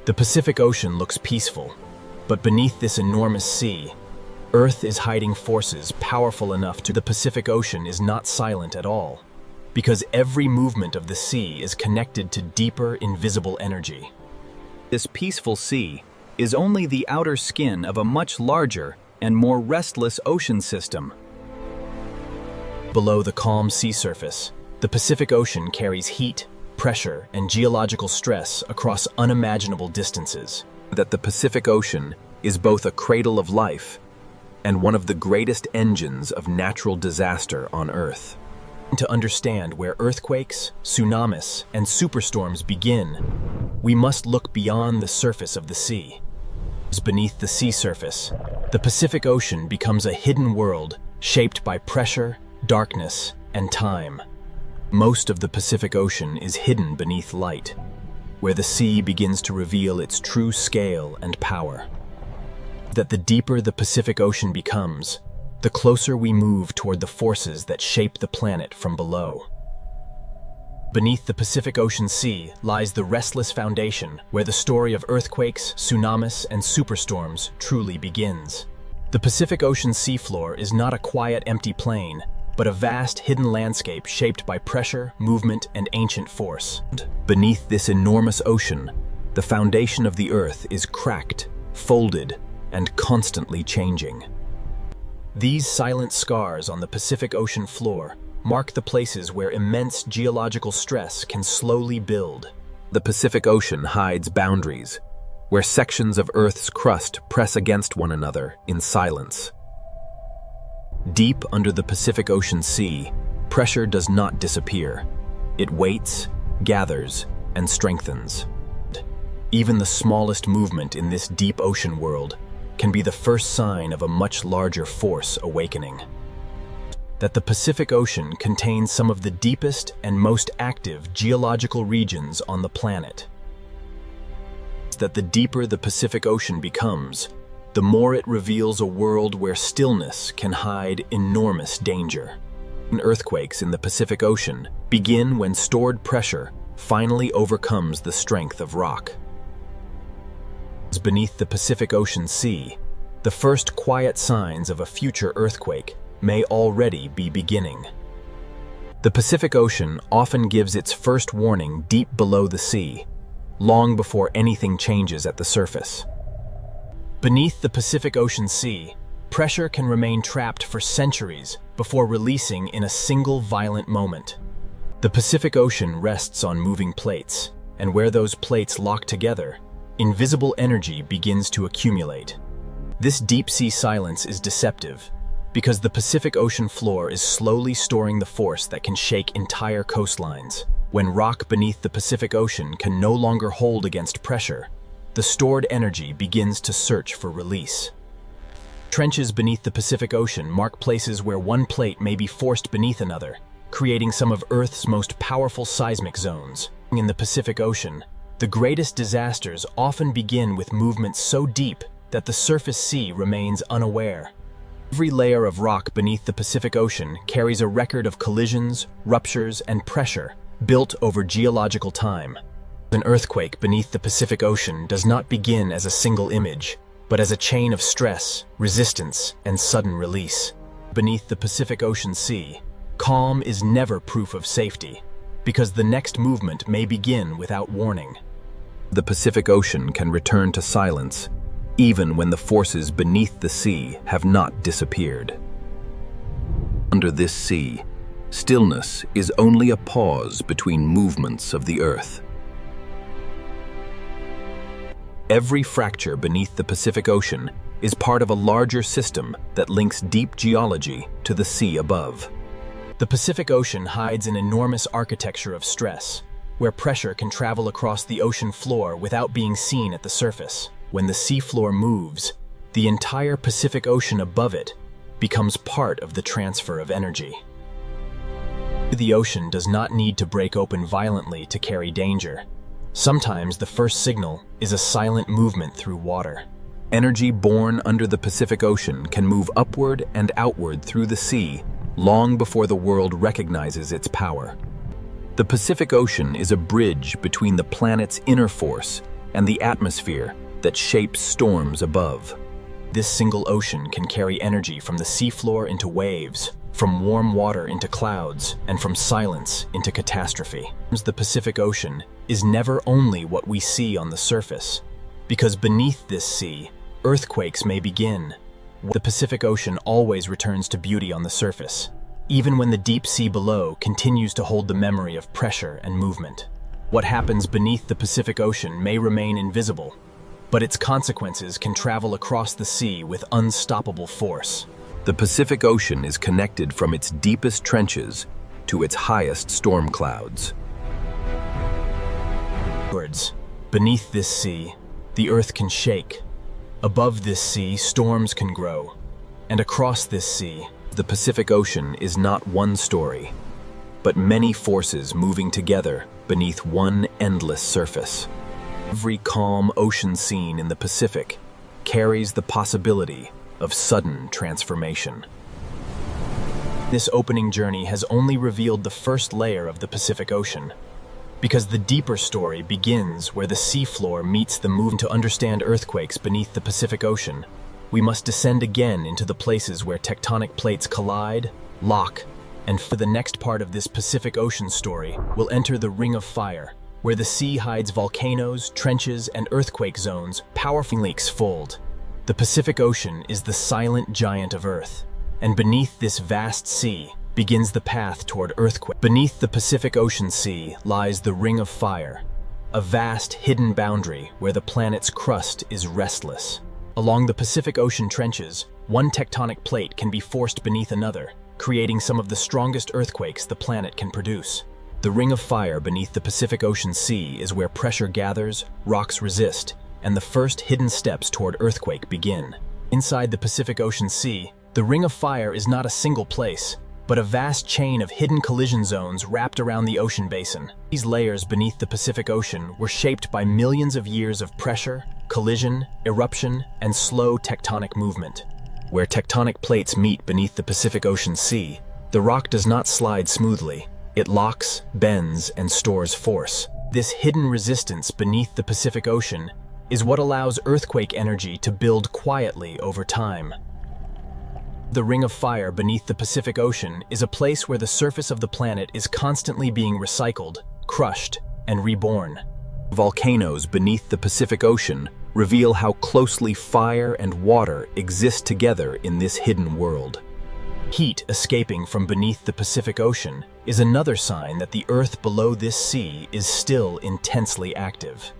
The Pacific Ocean looks peaceful, but beneath this enormous sea, Earth is hiding forces powerful enough to. The Pacific Ocean is not silent at all, because every movement of the sea is connected to deeper, invisible energy. This peaceful sea is only the outer skin of a much larger and more restless ocean system. Below the calm sea surface, the Pacific Ocean carries heat, pressure, and geological stress across unimaginable distances. That the Pacific Ocean is both a cradle of life and one of the greatest engines of natural disaster on Earth. To understand where earthquakes, tsunamis, and superstorms begin, we must look beyond the surface of the sea. Beneath the sea surface, the Pacific Ocean becomes a hidden world shaped by pressure, darkness, and time. Most of the Pacific Ocean is hidden beneath light, where the sea begins to reveal its true scale and power. That the deeper the Pacific Ocean becomes, the closer we move toward the forces that shape the planet from below. Beneath the Pacific Ocean Sea lies the restless foundation where the story of earthquakes, tsunamis, and superstorms truly begins. The Pacific Ocean seafloor is not a quiet, empty plain, but a vast, hidden landscape shaped by pressure, movement, and ancient force. Beneath this enormous ocean, the foundation of the Earth is cracked, folded, and constantly changing. These silent scars on the Pacific Ocean floor mark the places where immense geological stress can slowly build. The Pacific Ocean hides boundaries, where sections of Earth's crust press against one another in silence. Deep under the Pacific Ocean Sea, pressure does not disappear. It waits, gathers, and strengthens. Even the smallest movement in this deep ocean world can be the first sign of a much larger force awakening. That the Pacific Ocean contains some of the deepest and most active geological regions on the planet. That the deeper the Pacific Ocean becomes, the more it reveals a world where stillness can hide enormous danger. Earthquakes in the Pacific Ocean begin when stored pressure finally overcomes the strength of rock. Beneath the Pacific Ocean Sea, the first quiet signs of a future earthquake may already be beginning. The Pacific Ocean often gives its first warning deep below the sea, long before anything changes at the surface. Beneath the Pacific Ocean Sea, pressure can remain trapped for centuries before releasing in a single violent moment. The Pacific Ocean rests on moving plates, and where those plates lock together, invisible energy begins to accumulate. This deep-sea silence is deceptive, because the Pacific Ocean floor is slowly storing the force that can shake entire coastlines. When rock beneath the Pacific Ocean can no longer hold against pressure, the stored energy begins to search for release. Trenches beneath the Pacific Ocean mark places where one plate may be forced beneath another, creating some of Earth's most powerful seismic zones. In the Pacific Ocean, the greatest disasters often begin with movements so deep that the surface sea remains unaware. Every layer of rock beneath the Pacific Ocean carries a record of collisions, ruptures, and pressure built over geological time. An earthquake beneath the Pacific Ocean does not begin as a single image, but as a chain of stress, resistance, and sudden release. Beneath the Pacific Ocean Sea, calm is never proof of safety, because the next movement may begin without warning. The Pacific Ocean can return to silence, even when the forces beneath the sea have not disappeared. Under this sea, stillness is only a pause between movements of the Earth. Every fracture beneath the Pacific Ocean is part of a larger system that links deep geology to the sea above. The Pacific Ocean hides an enormous architecture of stress, where pressure can travel across the ocean floor without being seen at the surface. When the seafloor moves, the entire Pacific Ocean above it becomes part of the transfer of energy. The ocean does not need to break open violently to carry danger. Sometimes the first signal is a silent movement through water. Energy born under the Pacific Ocean can move upward and outward through the sea long before the world recognizes its power. The Pacific Ocean is a bridge between the planet's inner force and the atmosphere that shapes storms above. This single ocean can carry energy from the seafloor into waves, from warm water into clouds, and from silence into catastrophe. The Pacific Ocean is never only what we see on the surface, because beneath this sea, earthquakes may begin. The Pacific Ocean always returns to beauty on the surface, even when the deep sea below continues to hold the memory of pressure and movement. What happens beneath the Pacific Ocean may remain invisible, but its consequences can travel across the sea with unstoppable force. The Pacific Ocean is connected from its deepest trenches to its highest storm clouds. Beneath this sea, the earth can shake. Above this sea, storms can grow. And across this sea, the Pacific Ocean is not one story, but many forces moving together beneath one endless surface. Every calm ocean scene in the Pacific carries the possibility of sudden transformation. This opening journey has only revealed the first layer of the Pacific Ocean, because the deeper story begins where the seafloor meets the movement. To understand earthquakes beneath the Pacific Ocean, we must descend again into the places where tectonic plates collide, lock, and for the next part of this Pacific Ocean story, we'll enter the Ring of Fire, where the sea hides volcanoes, trenches, and earthquake zones. Powerful leaks fold. The Pacific Ocean is the silent giant of Earth, and beneath this vast sea begins the path toward earthquake. Beneath the Pacific Ocean Sea lies the Ring of Fire, a vast hidden boundary where the planet's crust is restless. Along the Pacific Ocean trenches, one tectonic plate can be forced beneath another, creating some of the strongest earthquakes the planet can produce. The Ring of Fire beneath the Pacific Ocean Sea is where pressure gathers, rocks resist, and the first hidden steps toward earthquake begin. Inside the Pacific Ocean Sea, the Ring of Fire is not a single place, but a vast chain of hidden collision zones wrapped around the ocean basin. These layers beneath the Pacific Ocean were shaped by millions of years of pressure, collision, eruption, and slow tectonic movement. Where tectonic plates meet beneath the Pacific Ocean Sea, the rock does not slide smoothly. It locks, bends, and stores force. This hidden resistance beneath the Pacific Ocean is what allows earthquake energy to build quietly over time. The Ring of Fire beneath the Pacific Ocean is a place where the surface of the planet is constantly being recycled, crushed, and reborn. Volcanoes beneath the Pacific Ocean reveal how closely fire and water exist together in this hidden world. Heat escaping from beneath the Pacific Ocean is another sign that the Earth below this sea is still intensely active.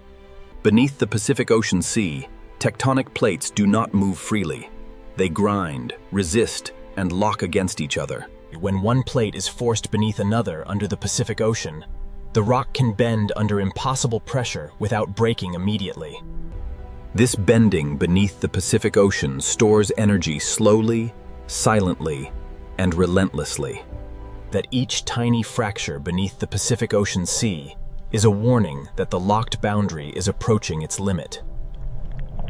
Beneath the Pacific Ocean Sea, tectonic plates do not move freely. They grind, resist, and lock against each other. When one plate is forced beneath another under the Pacific Ocean, the rock can bend under impossible pressure without breaking immediately. This bending beneath the Pacific Ocean stores energy slowly, silently, and relentlessly. That each tiny fracture beneath the Pacific Ocean Sea is a warning that the locked boundary is approaching its limit.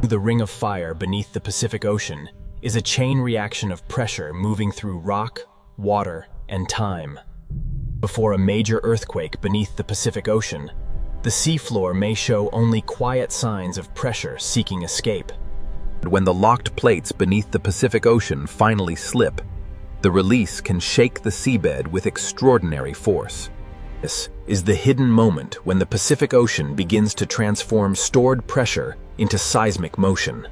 The Ring of Fire beneath the Pacific Ocean is a chain reaction of pressure moving through rock, water, and time. Before a major earthquake beneath the Pacific Ocean, the seafloor may show only quiet signs of pressure seeking escape. When the locked plates beneath the Pacific Ocean finally slip, the release can shake the seabed with extraordinary force. This is the hidden moment when the Pacific Ocean begins to transform stored pressure into seismic motion.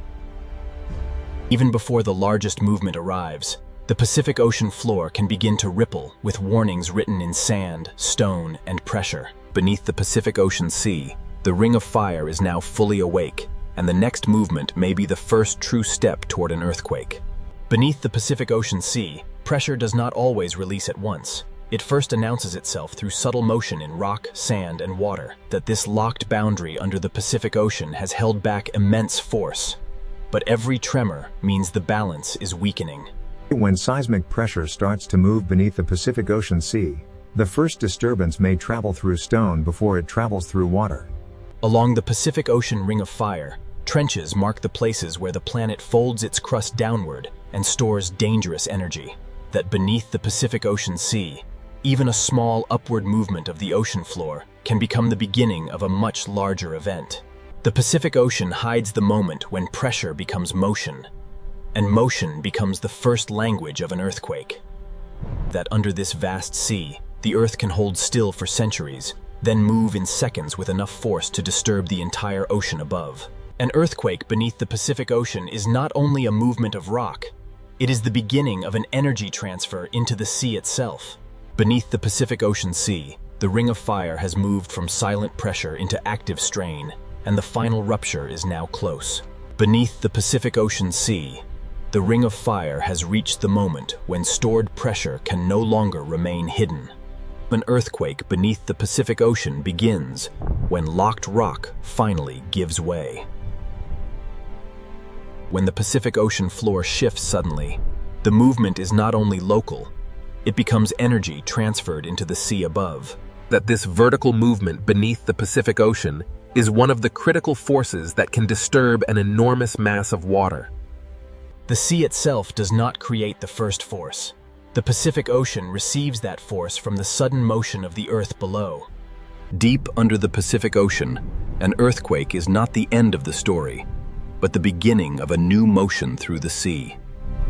Even before the largest movement arrives, the Pacific Ocean floor can begin to ripple with warnings written in sand, stone, and pressure. Beneath the Pacific Ocean Sea, the Ring of Fire is now fully awake, and the next movement may be the first true step toward an earthquake. Beneath the Pacific Ocean Sea, pressure does not always release at once. It first announces itself through subtle motion in rock, sand, and water. That this locked boundary under the Pacific Ocean has held back immense force. But every tremor means the balance is weakening. When seismic pressure starts to move beneath the Pacific Ocean Sea, the first disturbance may travel through stone before it travels through water. Along the Pacific Ocean Ring of Fire, trenches mark the places where the planet folds its crust downward and stores dangerous energy. That beneath the Pacific Ocean Sea, Even a small upward movement of the ocean floor can become the beginning of a much larger event. The Pacific Ocean hides the moment when pressure becomes motion, and motion becomes the first language of an earthquake. That under this vast sea, the Earth can hold still for centuries, then move in seconds with enough force to disturb the entire ocean above. An earthquake beneath the Pacific Ocean is not only a movement of rock, it is the beginning of an energy transfer into the sea itself. Beneath the Pacific Ocean Sea, the ring of fire has moved from silent pressure into active strain, and the final rupture is now close. Beneath the Pacific Ocean Sea, the ring of fire has reached the moment when stored pressure can no longer remain hidden. An earthquake beneath the Pacific Ocean begins when locked rock finally gives way. When the Pacific Ocean floor shifts suddenly, the movement is not only local, it becomes energy transferred into the sea above. That this vertical movement beneath the Pacific Ocean is one of the critical forces that can disturb an enormous mass of water. The sea itself does not create the first force. The Pacific Ocean receives that force from the sudden motion of the Earth below. Deep under the Pacific Ocean, an earthquake is not the end of the story, but the beginning of a new motion through the sea.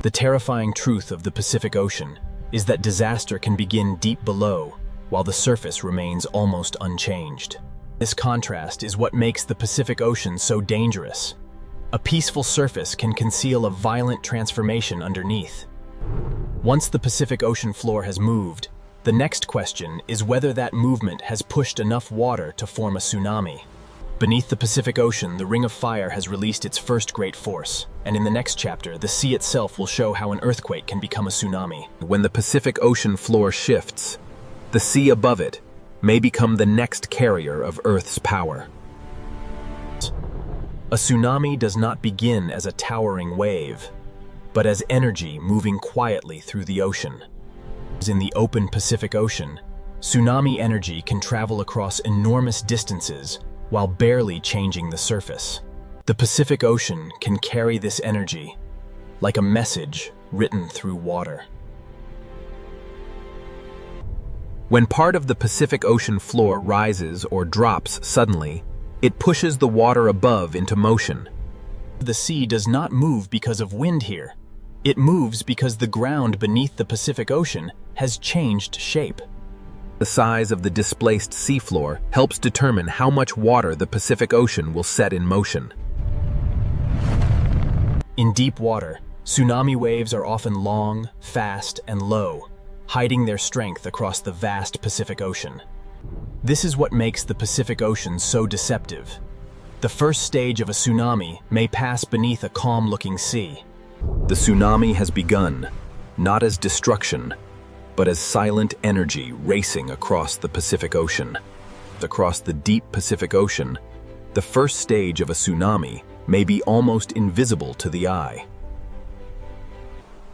The terrifying truth of the Pacific Ocean is that disaster can begin deep below, while the surface remains almost unchanged. This contrast is what makes the Pacific Ocean so dangerous. A peaceful surface can conceal a violent transformation underneath. Once the Pacific Ocean floor has moved, the next question is whether that movement has pushed enough water to form a tsunami. Beneath the Pacific Ocean, the Ring of Fire has released its first great force, and in the next chapter, the sea itself will show how an earthquake can become a tsunami. When the Pacific Ocean floor shifts, the sea above it may become the next carrier of Earth's power. A tsunami does not begin as a towering wave, but as energy moving quietly through the ocean. In the open Pacific Ocean, tsunami energy can travel across enormous distances while barely changing the surface. The Pacific Ocean can carry this energy like a message written through water. When part of the Pacific Ocean floor rises or drops suddenly, it pushes the water above into motion. The sea does not move because of wind here. It moves because the ground beneath the Pacific Ocean has changed shape. The size of the displaced seafloor helps determine how much water the Pacific Ocean will set in motion. In deep water, tsunami waves are often long, fast, and low, hiding their strength across the vast Pacific Ocean. This is what makes the Pacific Ocean so deceptive. The first stage of a tsunami may pass beneath a calm-looking sea. The tsunami has begun, not as destruction, but as silent energy racing across the Pacific Ocean. Across the deep Pacific Ocean, the first stage of a tsunami may be almost invisible to the eye.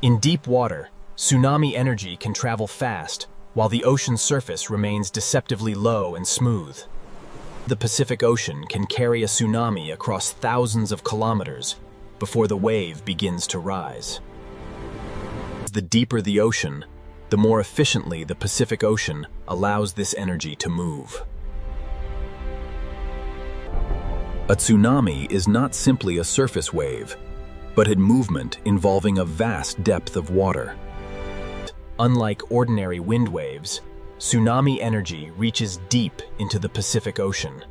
In deep water, tsunami energy can travel fast, while the ocean surface remains deceptively low and smooth. The Pacific Ocean can carry a tsunami across thousands of kilometers before the wave begins to rise. The deeper the ocean, the more efficiently the Pacific Ocean allows this energy to move. A tsunami is not simply a surface wave, but a movement involving a vast depth of water. Unlike ordinary wind waves, tsunami energy reaches deep into the Pacific Ocean.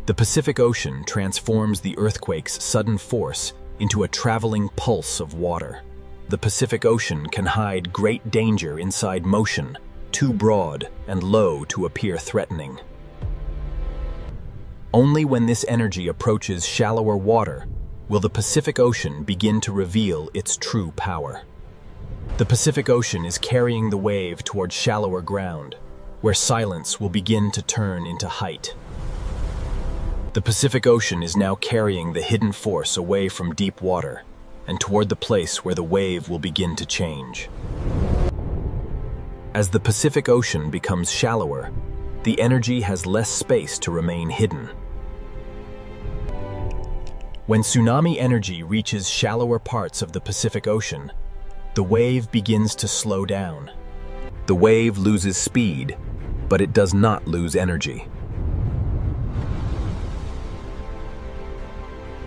The Pacific Ocean transforms the earthquake's sudden force into a traveling pulse of water. The Pacific Ocean can hide great danger inside motion, too broad and low to appear threatening. Only when this energy approaches shallower water will the Pacific Ocean begin to reveal its true power. The Pacific Ocean is carrying the wave toward shallower ground, where silence will begin to turn into height. The Pacific Ocean is now carrying the hidden force away from deep water and toward the place where the wave will begin to change. As the Pacific Ocean becomes shallower, the energy has less space to remain hidden. When tsunami energy reaches shallower parts of the Pacific Ocean, the wave begins to slow down. The wave loses speed, but it does not lose energy.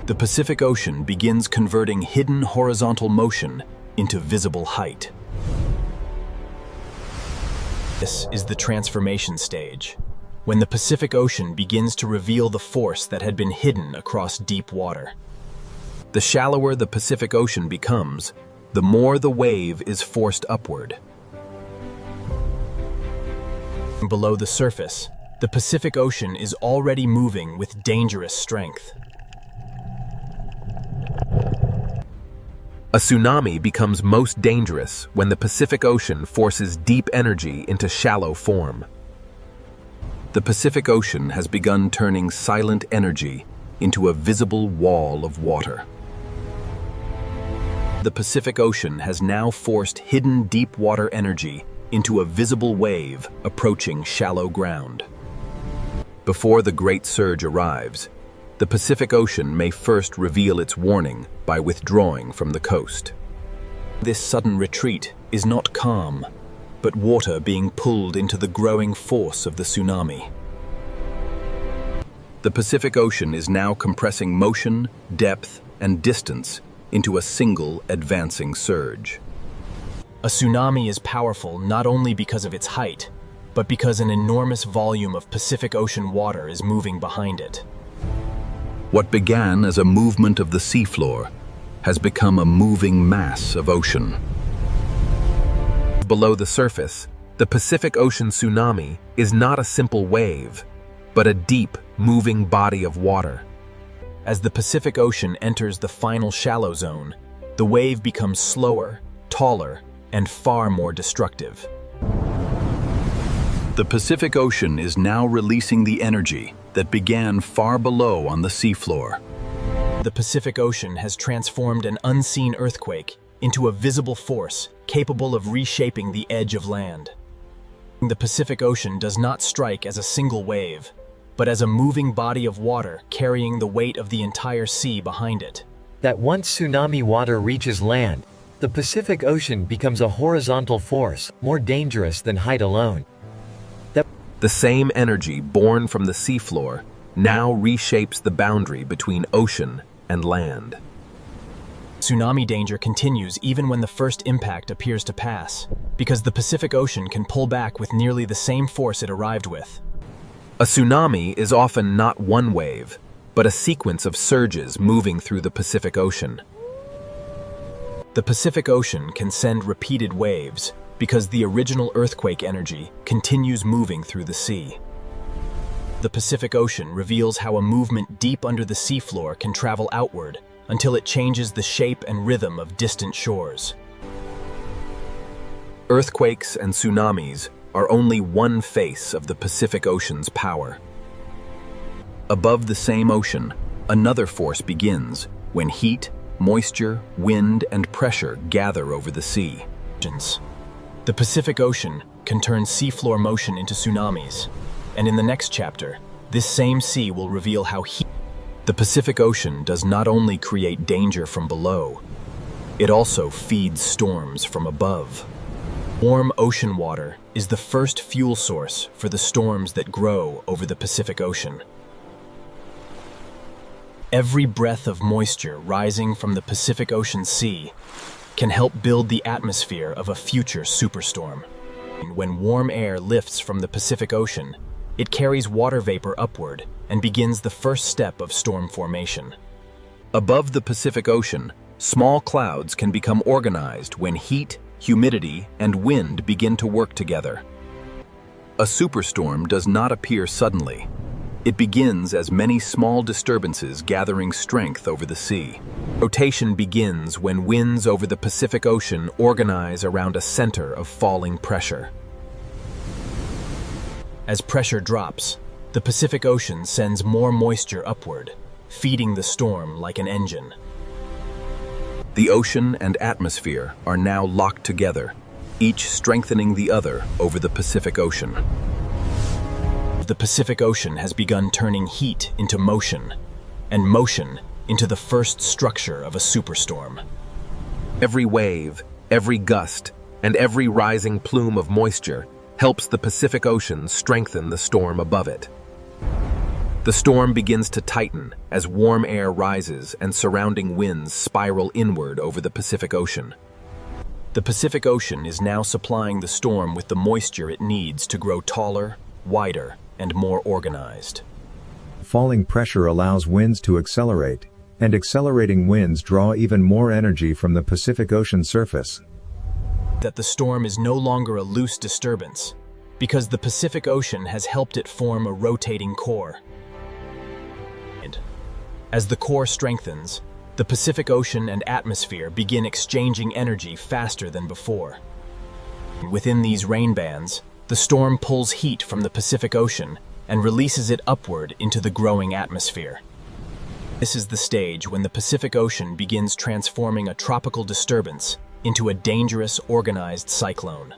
The Pacific Ocean begins converting hidden horizontal motion into visible height. This is the transformation stage, when the Pacific Ocean begins to reveal the force that had been hidden across deep water. The shallower the Pacific Ocean becomes, the more the wave is forced upward. Below the surface, the Pacific Ocean is already moving with dangerous strength. A tsunami becomes most dangerous when the Pacific Ocean forces deep energy into shallow form. The Pacific Ocean has begun turning silent energy into a visible wall of water. The Pacific Ocean has now forced hidden deep water energy into a visible wave approaching shallow ground. Before the great surge arrives, the Pacific Ocean may first reveal its warning by withdrawing from the coast. This sudden retreat is not calm, but water being pulled into the growing force of the tsunami. The Pacific Ocean is now compressing motion, depth, and distance into a single advancing surge. A tsunami is powerful not only because of its height, but because an enormous volume of Pacific Ocean water is moving behind it. What began as a movement of the seafloor has become a moving mass of ocean. Below the surface, the Pacific Ocean tsunami is not a simple wave, but a deep, moving body of water. As the Pacific Ocean enters the final shallow zone, the wave becomes slower, taller, and far more destructive. The Pacific Ocean is now releasing the energy that began far below on the seafloor. The Pacific Ocean has transformed an unseen earthquake into a visible force capable of reshaping the edge of land. The Pacific Ocean does not strike as a single wave, but as a moving body of water carrying the weight of the entire sea behind it. That once tsunami water reaches land, the Pacific Ocean becomes a horizontal force, more dangerous than height alone. The same energy born from the seafloor now reshapes the boundary between ocean and land. Tsunami danger continues even when the first impact appears to pass, because the Pacific Ocean can pull back with nearly the same force it arrived with. A tsunami is often not one wave, but a sequence of surges moving through the Pacific Ocean. The Pacific Ocean can send repeated waves, because the original earthquake energy continues moving through the sea. The Pacific Ocean reveals how a movement deep under the seafloor can travel outward until it changes the shape and rhythm of distant shores. Earthquakes and tsunamis are only one face of the Pacific Ocean's power. Above the same ocean, another force begins when heat, moisture, wind, and pressure gather over the sea. The Pacific Ocean can turn seafloor motion into tsunamis, and in the next chapter, this same sea will reveal how the Pacific Ocean does not only create danger from below, it also feeds storms from above. Warm ocean water is the first fuel source for the storms that grow over the Pacific Ocean. Every breath of moisture rising from the Pacific Ocean Sea can help build the atmosphere of a future superstorm. When warm air lifts from the Pacific Ocean, it carries water vapor upward and begins the first step of storm formation. Above the Pacific Ocean, small clouds can become organized when heat, humidity, and wind begin to work together. A superstorm does not appear suddenly. It begins as many small disturbances gathering strength over the sea. Rotation begins when winds over the Pacific Ocean organize around a center of falling pressure. As pressure drops, the Pacific Ocean sends more moisture upward, feeding the storm like an engine. The ocean and atmosphere are now locked together, each strengthening the other over the Pacific Ocean. The Pacific Ocean has begun turning heat into motion, and motion into the first structure of a superstorm. Every wave, Every gust and every rising plume of moisture helps the Pacific Ocean strengthen the storm above it. The storm begins to tighten as warm air rises and surrounding winds spiral inward over the Pacific Ocean. The Pacific Ocean is now supplying the storm with the moisture it needs to grow taller, wider, and more organized. Falling pressure allows winds to accelerate, and accelerating winds draw even more energy from the Pacific Ocean surface. That the storm is no longer a loose disturbance, because the Pacific Ocean has helped it form a rotating core. As the core strengthens, the Pacific Ocean and atmosphere begin exchanging energy faster than before. Within these rain bands, the storm pulls heat from the Pacific Ocean and releases it upward into the growing atmosphere. This is the stage when the Pacific Ocean begins transforming a tropical disturbance into a dangerous, organized cyclone.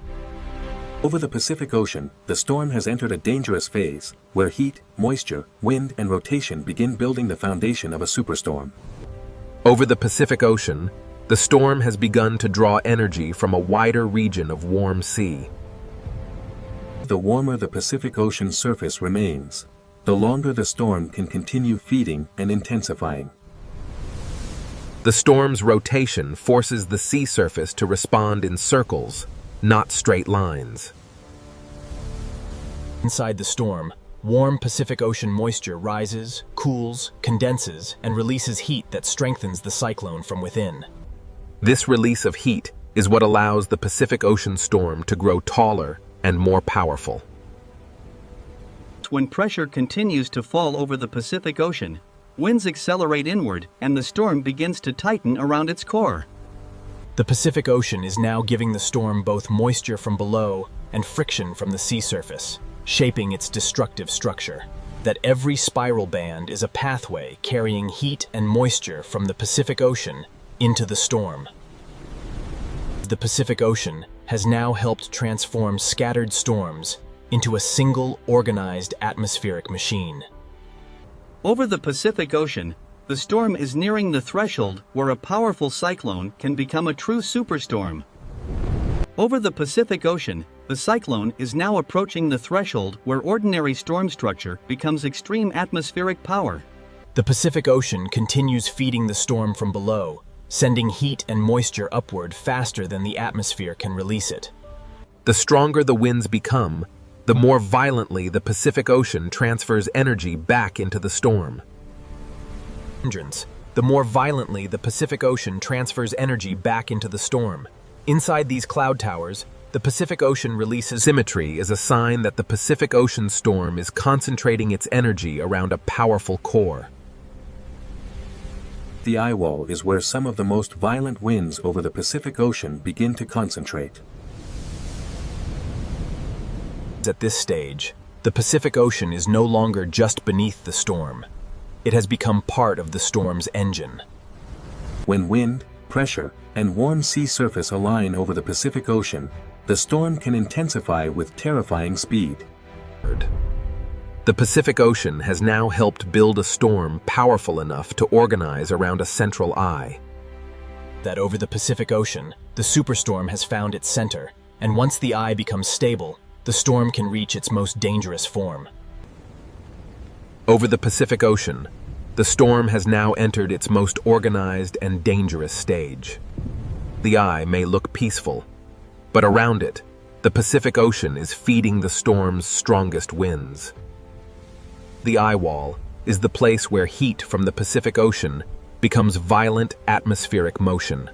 Over the Pacific Ocean, the storm has entered a dangerous phase, where heat, moisture, wind, and rotation begin building the foundation of a superstorm. Over the Pacific Ocean, the storm has begun to draw energy from a wider region of warm sea. The warmer the Pacific Ocean surface remains, the longer the storm can continue feeding and intensifying. The storm's rotation forces the sea surface to respond in circles, not straight lines. Inside the storm, warm Pacific Ocean moisture rises, cools, condenses, and releases heat that strengthens the cyclone from within. This release of heat is what allows the Pacific Ocean storm to grow taller and more powerful. When pressure continues to fall over the Pacific Ocean, winds accelerate inward and the storm begins to tighten around its core. The Pacific Ocean is now giving the storm both moisture from below and friction from the sea surface, shaping its destructive structure. That every spiral band is a pathway carrying heat and moisture from the Pacific Ocean into the storm. The Pacific Ocean has now helped transform scattered storms into a single organized atmospheric machine. Over the Pacific Ocean, the storm is nearing the threshold where a powerful cyclone can become a true superstorm. Over the Pacific Ocean, the cyclone is now approaching the threshold where ordinary storm structure becomes extreme atmospheric power. The Pacific Ocean continues feeding the storm from below, sending heat and moisture upward faster than the atmosphere can release it. The stronger the winds become, the more violently the Pacific Ocean transfers energy back into the storm. The more violently the Pacific Ocean transfers energy back into the storm. Inside these cloud towers, the Pacific Ocean releases symmetry is a sign that the Pacific Ocean storm is concentrating its energy around a powerful core. The eye wall is where some of the most violent winds over the Pacific Ocean begin to concentrate. At this stage, the Pacific Ocean is no longer just beneath the storm. It has become part of the storm's engine. When wind, pressure, and warm sea surface align over the Pacific Ocean, the storm can intensify with terrifying speed. The Pacific Ocean has now helped build a storm powerful enough to organize around a central eye. That over the Pacific Ocean, the superstorm has found its center, and once the eye becomes stable, the storm can reach its most dangerous form. Over the Pacific Ocean, the storm has now entered its most organized and dangerous stage. The eye may look peaceful, but around it, the Pacific Ocean is feeding the storm's strongest winds. The eye wall is the place where heat from the Pacific Ocean becomes violent atmospheric motion.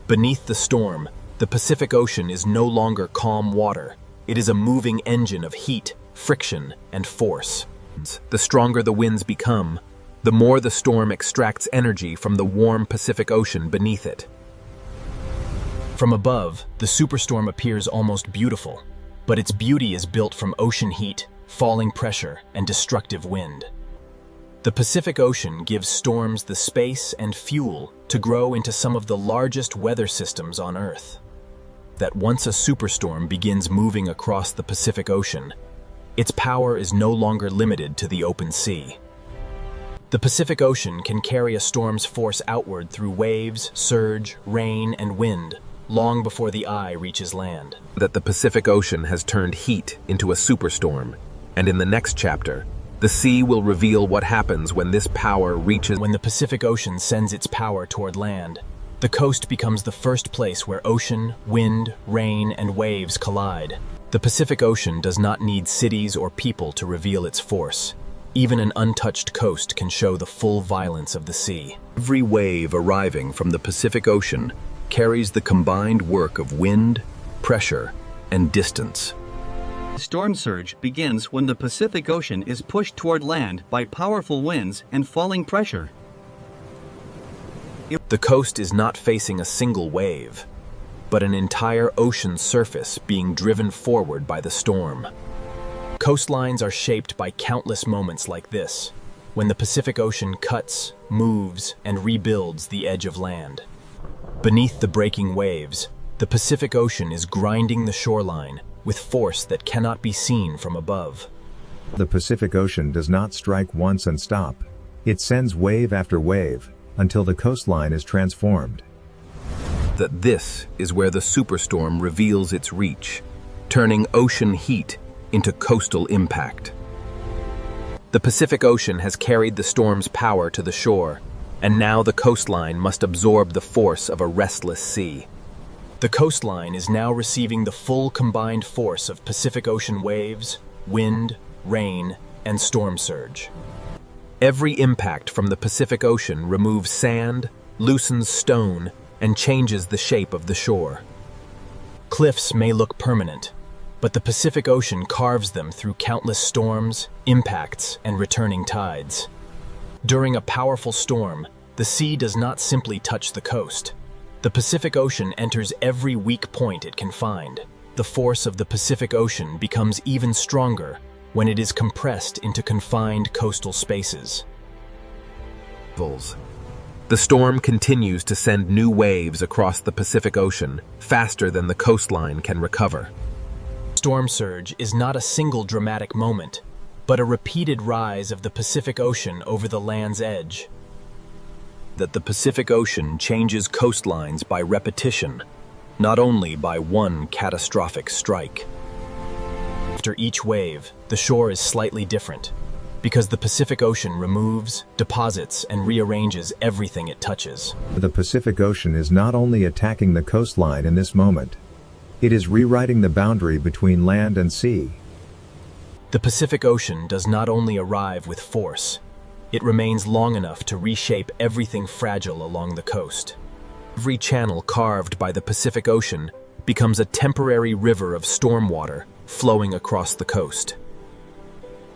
Beneath the storm, the Pacific Ocean is no longer calm water. It is a moving engine of heat, friction, and force. The stronger the winds become, the more the storm extracts energy from the warm Pacific Ocean beneath it. From above, the superstorm appears almost beautiful, but its beauty is built from ocean heat, falling pressure, and destructive wind. The Pacific Ocean gives storms the space and fuel to grow into some of the largest weather systems on Earth. That once a superstorm begins moving across the Pacific Ocean, its power is no longer limited to the open sea. The Pacific Ocean can carry a storm's force outward through waves, surge, rain, and wind, long before the eye reaches land. That the Pacific Ocean has turned heat into a superstorm, and in the next chapter, the sea will reveal what happens when this power reaches. When the Pacific Ocean sends its power toward land, the coast becomes the first place where ocean, wind, rain, and waves collide. The Pacific Ocean does not need cities or people to reveal its force. Even an untouched coast can show the full violence of the sea. Every wave arriving from the Pacific Ocean carries the combined work of wind, pressure, and distance. Storm surge begins when the Pacific Ocean is pushed toward land by powerful winds and falling pressure. The coast is not facing a single wave, but an entire ocean surface being driven forward by the storm. Coastlines are shaped by countless moments like this, when the Pacific Ocean cuts, moves, and rebuilds the edge of land. Beneath the breaking waves, the Pacific Ocean is grinding the shoreline with force that cannot be seen from above. The Pacific Ocean does not strike once and stop. It sends wave after wave, until the coastline is transformed. That this is where the superstorm reveals its reach, turning ocean heat into coastal impact. The Pacific Ocean has carried the storm's power to the shore, and now the coastline must absorb the force of a restless sea. The coastline is now receiving the full combined force of Pacific Ocean waves, wind, rain, and storm surge. Every impact from the Pacific Ocean removes sand, loosens stone, and changes the shape of the shore. Cliffs may look permanent, but the Pacific Ocean carves them through countless storms, impacts, and returning tides. During a powerful storm, the sea does not simply touch the coast. The Pacific Ocean enters every weak point it can find. The force of the Pacific Ocean becomes even stronger when it is compressed into confined coastal spaces. The storm continues to send new waves across the Pacific Ocean faster than the coastline can recover. Storm surge is not a single dramatic moment, but a repeated rise of the Pacific Ocean over the land's edge. That the Pacific Ocean changes coastlines by repetition, not only by one catastrophic strike. After each wave, the shore is slightly different, because the Pacific Ocean removes, deposits, and rearranges everything it touches. The Pacific Ocean is not only attacking the coastline in this moment, it is rewriting the boundary between land and sea. The Pacific Ocean does not only arrive with force, it remains long enough to reshape everything fragile along the coast. Every channel carved by the Pacific Ocean becomes a temporary river of storm water flowing across the coast.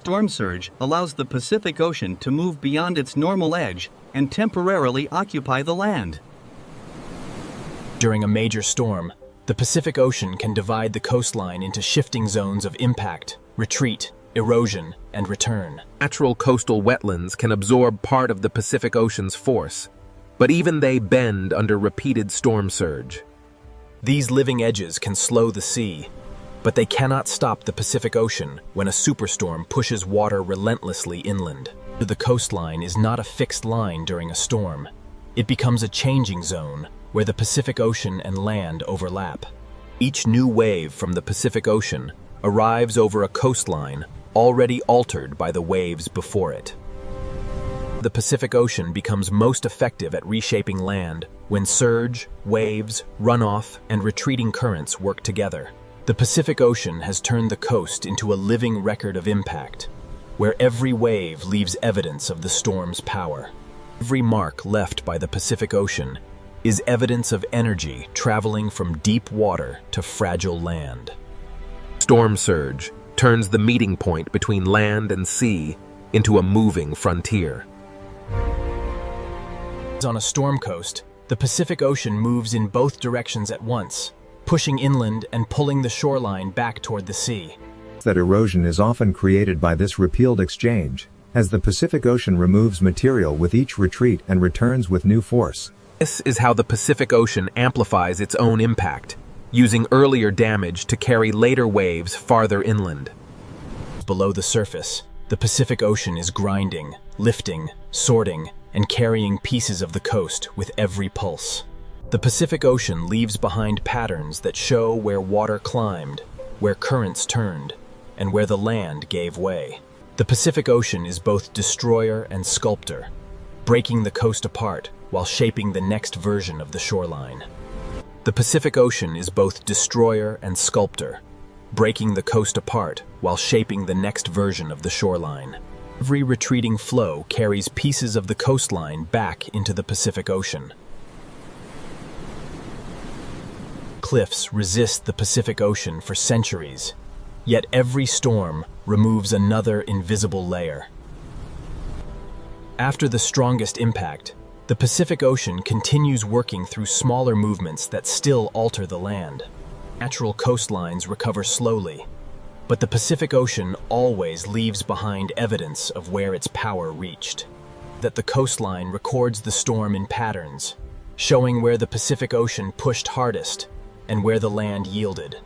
Storm surge allows the Pacific Ocean to move beyond its normal edge and temporarily occupy the land. During a major storm, the Pacific Ocean can divide the coastline into shifting zones of impact, retreat, erosion, and return. Natural coastal wetlands can absorb part of the Pacific Ocean's force, but even they bend under repeated storm surge. These living edges can slow the sea, but they cannot stop the Pacific Ocean when a superstorm pushes water relentlessly inland. The coastline is not a fixed line during a storm. It becomes a changing zone where the Pacific Ocean and land overlap. Each new wave from the Pacific Ocean arrives over a coastline already altered by the waves before it. The Pacific Ocean becomes most effective at reshaping land when surge, waves, runoff, and retreating currents work together. The Pacific Ocean has turned the coast into a living record of impact, where every wave leaves evidence of the storm's power. Every mark left by the Pacific Ocean is evidence of energy traveling from deep water to fragile land. Storm surge turns the meeting point between land and sea into a moving frontier. On a storm coast, the Pacific Ocean moves in both directions at once, pushing inland and pulling the shoreline back toward the sea. That erosion is often created by this repealed exchange, as the Pacific Ocean removes material with each retreat and returns with new force. This is how the Pacific Ocean amplifies its own impact, using earlier damage to carry later waves farther inland. Below the surface, the Pacific Ocean is grinding, lifting, sorting, and carrying pieces of the coast with every pulse. The Pacific Ocean leaves behind patterns that show where water climbed, where currents turned, and where the land gave way. The Pacific Ocean is both destroyer and sculptor, breaking the coast apart while shaping the next version of the shoreline. The Pacific Ocean is both destroyer and sculptor, breaking the coast apart while shaping the next version of the shoreline. Every retreating flow carries pieces of the coastline back into the Pacific Ocean. Cliffs resist the Pacific Ocean for centuries, yet every storm removes another invisible layer. After the strongest impact, the Pacific Ocean continues working through smaller movements that still alter the land. Natural coastlines recover slowly, but the Pacific Ocean always leaves behind evidence of where its power reached. That the coastline records the storm in patterns, showing where the Pacific Ocean pushed hardest and where the land yielded.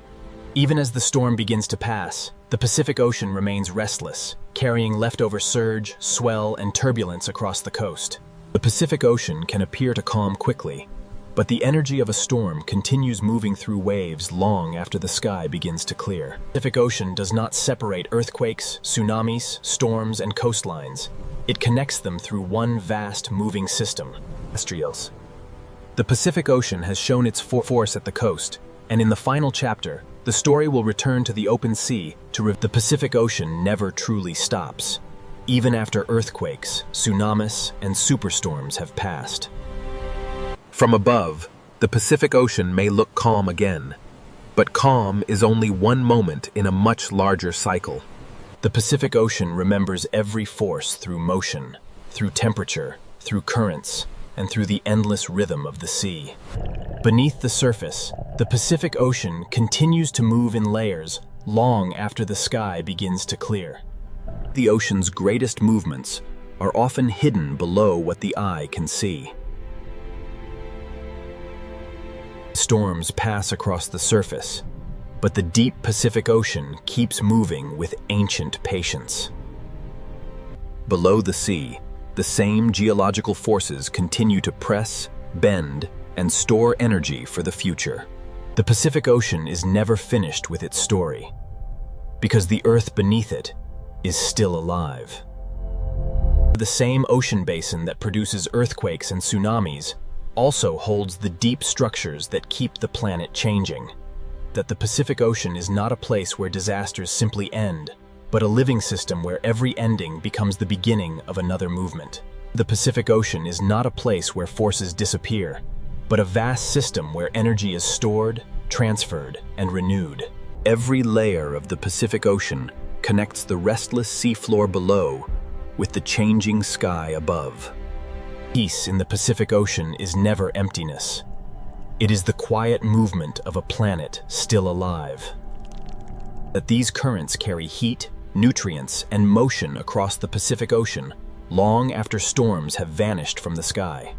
Even as the storm begins to pass, the Pacific Ocean remains restless, carrying leftover surge, swell, and turbulence across the coast. The Pacific Ocean can appear to calm quickly, but the energy of a storm continues moving through waves long after the sky begins to clear. The Pacific Ocean does not separate earthquakes, tsunamis, storms, and coastlines. It connects them through one vast moving system. Terrestrials. The Pacific Ocean has shown its force at the coast, and in the final chapter, the story will return to the open sea the Pacific Ocean never truly stops, even after earthquakes, tsunamis, and superstorms have passed. From above, the Pacific Ocean may look calm again, but calm is only one moment in a much larger cycle. The Pacific Ocean remembers every force through motion, through temperature, through currents, and through the endless rhythm of the sea. Beneath the surface, the Pacific Ocean continues to move in layers long after the sky begins to clear. The ocean's greatest movements are often hidden below what the eye can see. Storms pass across the surface, but the deep Pacific Ocean keeps moving with ancient patience. Below the sea, the same geological forces continue to press, bend, and store energy for the future. The Pacific Ocean is never finished with its story, because the earth beneath it is still alive. The same ocean basin that produces earthquakes and tsunamis also holds the deep structures that keep the planet changing. That the Pacific Ocean is not a place where disasters simply end, but a living system where every ending becomes the beginning of another movement. The Pacific Ocean is not a place where forces disappear, but a vast system where energy is stored, transferred, and renewed. Every layer of the Pacific Ocean connects the restless seafloor below with the changing sky above. Peace in the Pacific Ocean is never emptiness. It is the quiet movement of a planet still alive. That these currents carry heat, nutrients, and motion across the Pacific Ocean long after storms have vanished from the sky.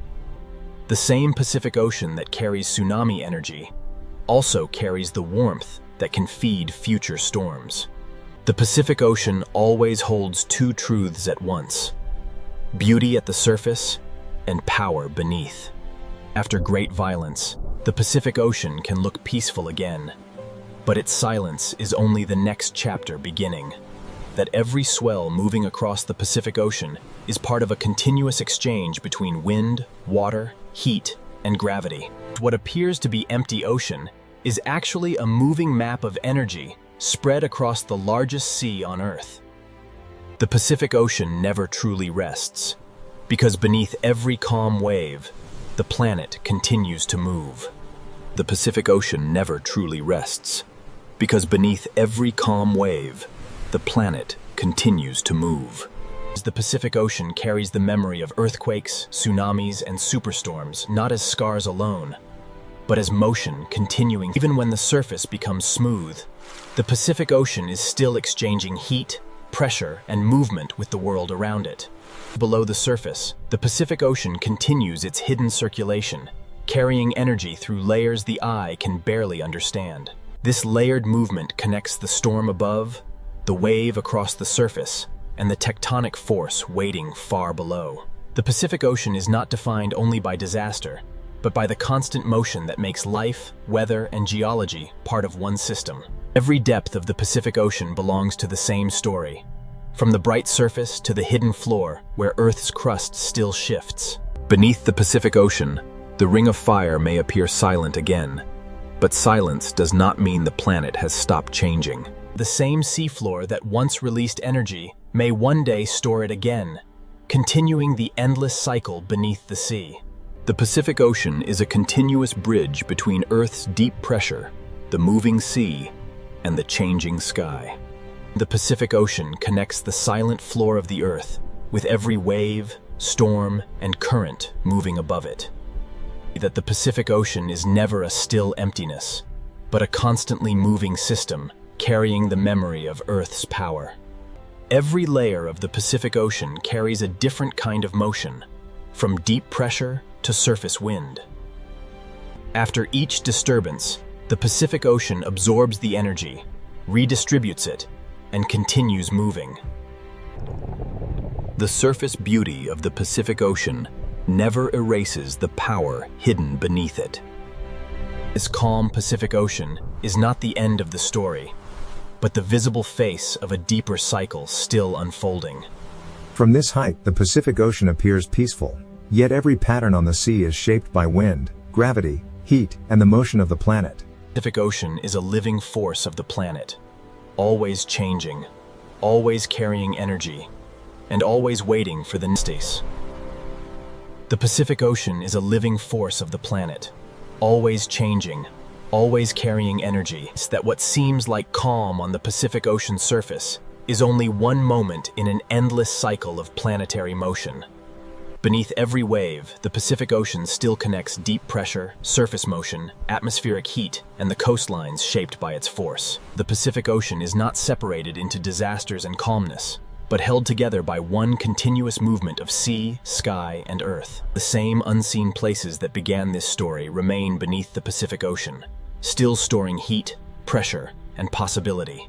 The same Pacific Ocean that carries tsunami energy also carries the warmth that can feed future storms. The Pacific Ocean always holds two truths at once: beauty at the surface and power beneath. After great violence, the Pacific Ocean can look peaceful again, but its silence is only the next chapter beginning. That every swell moving across the Pacific Ocean is part of a continuous exchange between wind, water, heat, and gravity. What appears to be empty ocean is actually a moving map of energy spread across the largest sea on Earth. The Pacific Ocean never truly rests, because beneath every calm wave, the planet continues to move. The Pacific Ocean never truly rests, because beneath every calm wave, the planet continues to move. The Pacific Ocean carries the memory of earthquakes, tsunamis, and superstorms, not as scars alone, but as motion continuing. Even when the surface becomes smooth, the Pacific Ocean is still exchanging heat, pressure, and movement with the world around it. Below the surface, the Pacific Ocean continues its hidden circulation, carrying energy through layers the eye can barely understand. This layered movement connects the storm above, the wave across the surface, and the tectonic force waiting far below. The Pacific Ocean is not defined only by disaster, but by the constant motion that makes life, weather, and geology part of one system. Every depth of the Pacific Ocean belongs to the same story, from the bright surface to the hidden floor where Earth's crust still shifts. Beneath the Pacific Ocean, the ring of fire may appear silent again, but silence does not mean the planet has stopped changing. The same seafloor that once released energy may one day store it again, continuing the endless cycle beneath the sea. The Pacific Ocean is a continuous bridge between Earth's deep pressure, the moving sea, and the changing sky. The Pacific Ocean connects the silent floor of the Earth with every wave, storm, and current moving above it. That the Pacific Ocean is never a still emptiness, but a constantly moving system carrying the memory of Earth's power. Every layer of the Pacific Ocean carries a different kind of motion, from deep pressure to surface wind. After each disturbance, the Pacific Ocean absorbs the energy, redistributes it, and continues moving. The surface beauty of the Pacific Ocean never erases the power hidden beneath it. This calm Pacific Ocean is not the end of the story, but the visible face of a deeper cycle still unfolding. From this height, the Pacific Ocean appears peaceful, yet every pattern on the sea is shaped by wind, gravity, heat, and the motion of the planet. The Pacific Ocean is a living force of the planet, always changing, always carrying energy, and always waiting for the next stage. The Pacific Ocean is a living force of the planet, always changing, always carrying energy. It's that what seems like calm on the Pacific Ocean surface is only one moment in an endless cycle of planetary motion. Beneath every wave, the Pacific Ocean still connects deep pressure, surface motion, atmospheric heat, and the coastlines shaped by its force. The Pacific Ocean is not separated into disasters and calmness, but held together by one continuous movement of sea, sky, and earth. The same unseen places that began this story remain beneath the Pacific Ocean, still storing heat, pressure, and possibility.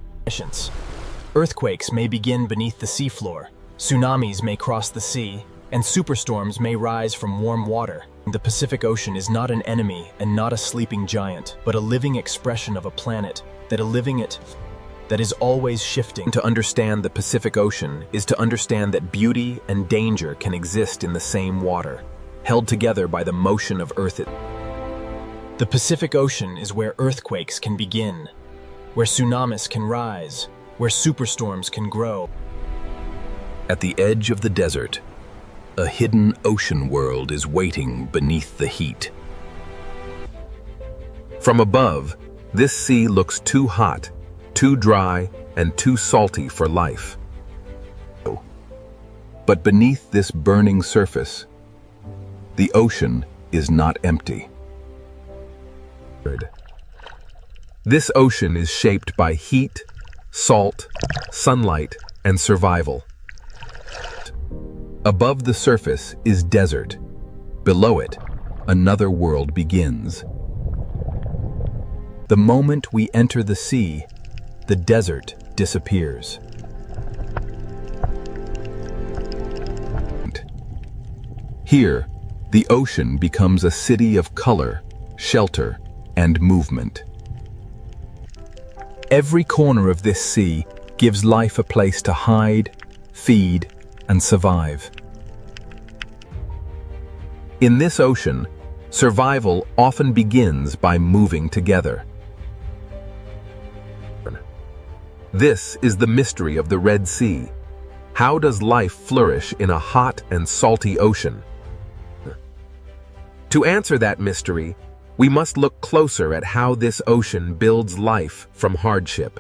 Earthquakes may begin beneath the seafloor, tsunamis may cross the sea, and superstorms may rise from warm water. The Pacific Ocean is not an enemy and not a sleeping giant, but a living expression of a planet that is always shifting. To understand the Pacific Ocean is to understand that beauty and danger can exist in the same water, held together by the motion of Earth. The Pacific Ocean is where earthquakes can begin, where tsunamis can rise, where superstorms can grow. At the edge of the desert, a hidden ocean world is waiting beneath the heat. From above, this sea looks too hot, too dry, and too salty for life. But beneath this burning surface, the ocean is not empty. This ocean is shaped by heat, salt, sunlight, and survival. Above the surface is desert. Below it, another world begins. The moment we enter the sea, the desert disappears. Here, the ocean becomes a city of color, shelter, and movement. Every corner of this sea gives life a place to hide, feed, and survive. In this ocean, survival often begins by moving together. This is the mystery of the Red Sea. How does life flourish in a hot and salty ocean? To answer that mystery, we must look closer at how this ocean builds life from hardship.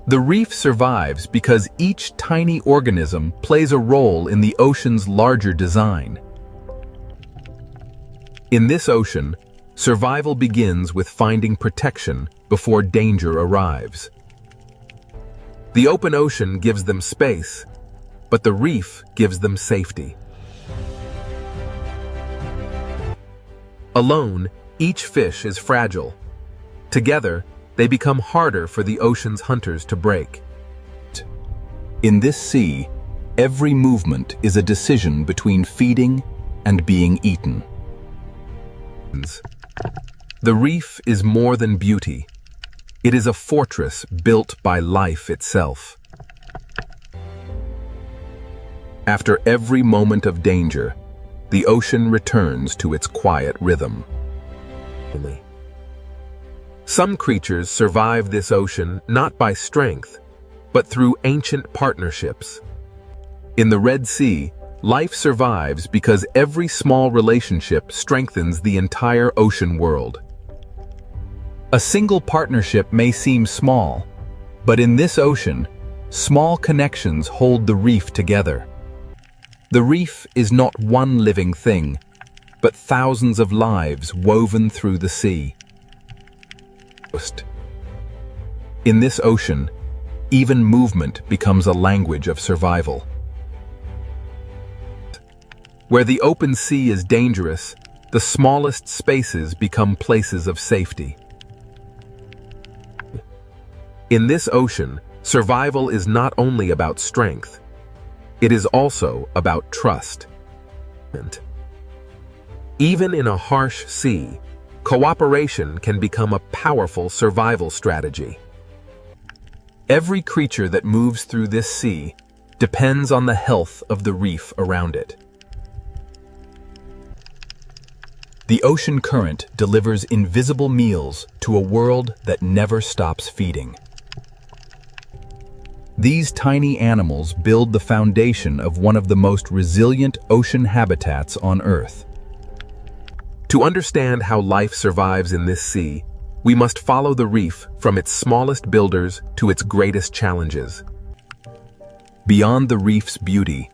The reef survives because each tiny organism plays a role in the ocean's larger design. In this ocean, survival begins with finding protection before danger arrives. The open ocean gives them space, but the reef gives them safety. Alone, each fish is fragile. Together, they become harder for the ocean's hunters to break. In this sea, every movement is a decision between feeding and being eaten. The reef is more than beauty. It is a fortress built by life itself. After every moment of danger, the ocean returns to its quiet rhythm. Some creatures survive this ocean not by strength, but through ancient partnerships. In the Red Sea, life survives because every small relationship strengthens the entire ocean world. A single partnership may seem small, but in this ocean, small connections hold the reef together. The reef is not one living thing, but thousands of lives woven through the sea. In this ocean, even movement becomes a language of survival. Where the open sea is dangerous, the smallest spaces become places of safety. In this ocean, survival is not only about strength, it is also about trust. Even in a harsh sea, cooperation can become a powerful survival strategy. Every creature that moves through this sea depends on the health of the reef around it. The ocean current delivers invisible meals to a world that never stops feeding. These tiny animals build the foundation of one of the most resilient ocean habitats on Earth. To understand how life survives in this sea, we must follow the reef from its smallest builders to its greatest challenges. Beyond the reef's beauty,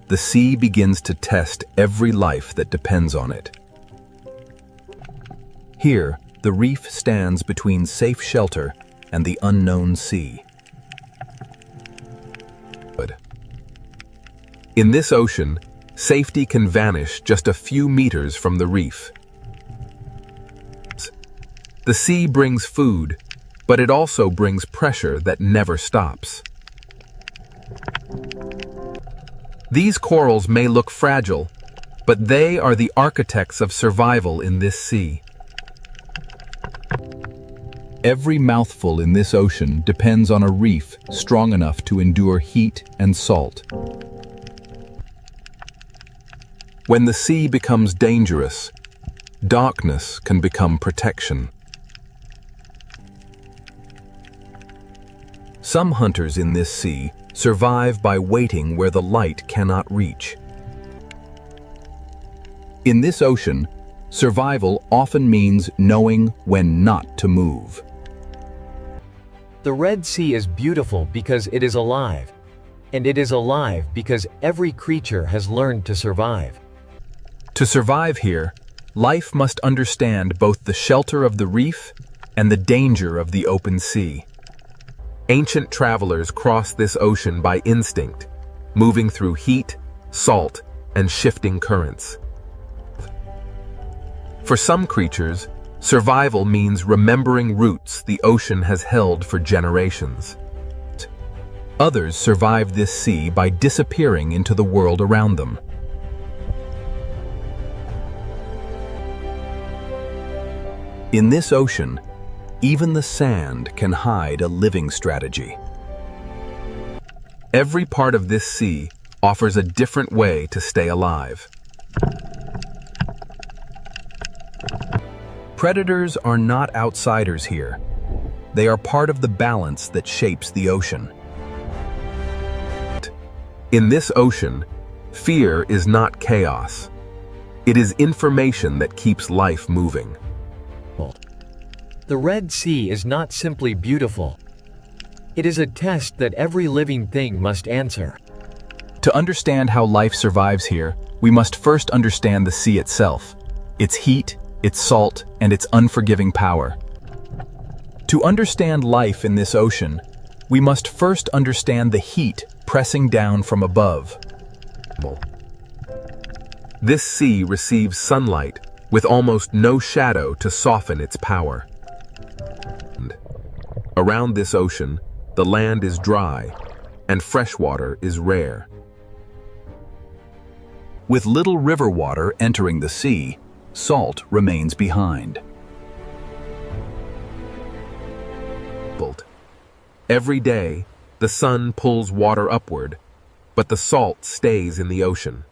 the sea begins to test every life that depends on it. Here, the reef stands between safe shelter and the unknown sea. In this ocean, safety can vanish just a few meters from the reef. The sea brings food, but it also brings pressure that never stops. These corals may look fragile, but they are the architects of survival in this sea. Every mouthful in this ocean depends on a reef strong enough to endure heat and salt. When the sea becomes dangerous, darkness can become protection. Some hunters in this sea survive by waiting where the light cannot reach. In this ocean, survival often means knowing when not to move. The Red Sea is beautiful because it is alive. And it is alive because every creature has learned to survive. To survive here, life must understand both the shelter of the reef and the danger of the open sea. Ancient travelers crossed this ocean by instinct, moving through heat, salt, and shifting currents. For some creatures, survival means remembering roots the ocean has held for generations. Others survive this sea by disappearing into the world around them. In this ocean, even the sand can hide a living strategy. Every part of this sea offers a different way to stay alive. Predators are not outsiders here. They are part of the balance that shapes the ocean. In this ocean, fear is not chaos. It is information that keeps life moving. The Red Sea is not simply beautiful. It is a test that every living thing must answer. To understand how life survives here, we must first understand the sea itself, its heat, its salt, and its unforgiving power. To understand life in this ocean, we must first understand the heat pressing down from above. This sea receives sunlight with almost no shadow to soften its power. Around this ocean, the land is dry, and freshwater is rare. With little river water entering the sea, salt remains behind. Every day, the sun pulls water upward, but the salt stays in the ocean.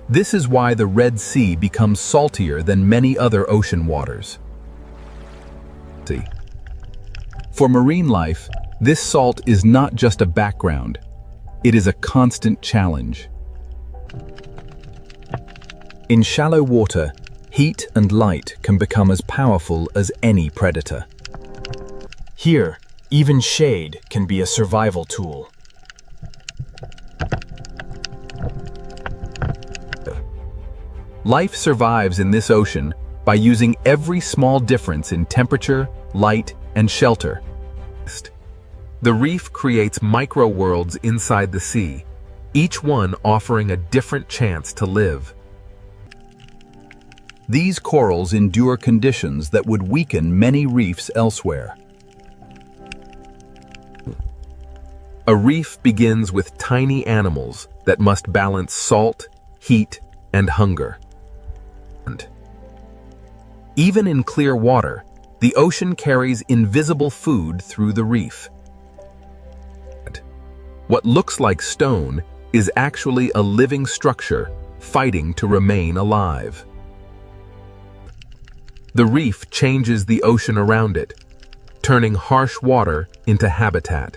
This is why the Red Sea becomes saltier than many other ocean waters. For marine life, this salt is not just a background, it is a constant challenge. In shallow water, heat and light can become as powerful as any predator. Here, even shade can be a survival tool. Life survives in this ocean by using every small difference in temperature, light, and shelter. The reef creates micro-worlds inside the sea, each one offering a different chance to live. These corals endure conditions that would weaken many reefs elsewhere. A reef begins with tiny animals that must balance salt, heat, and hunger. Even in clear water, the ocean carries invisible food through the reef. What looks like stone is actually a living structure fighting to remain alive. The reef changes the ocean around it, turning harsh water into habitat.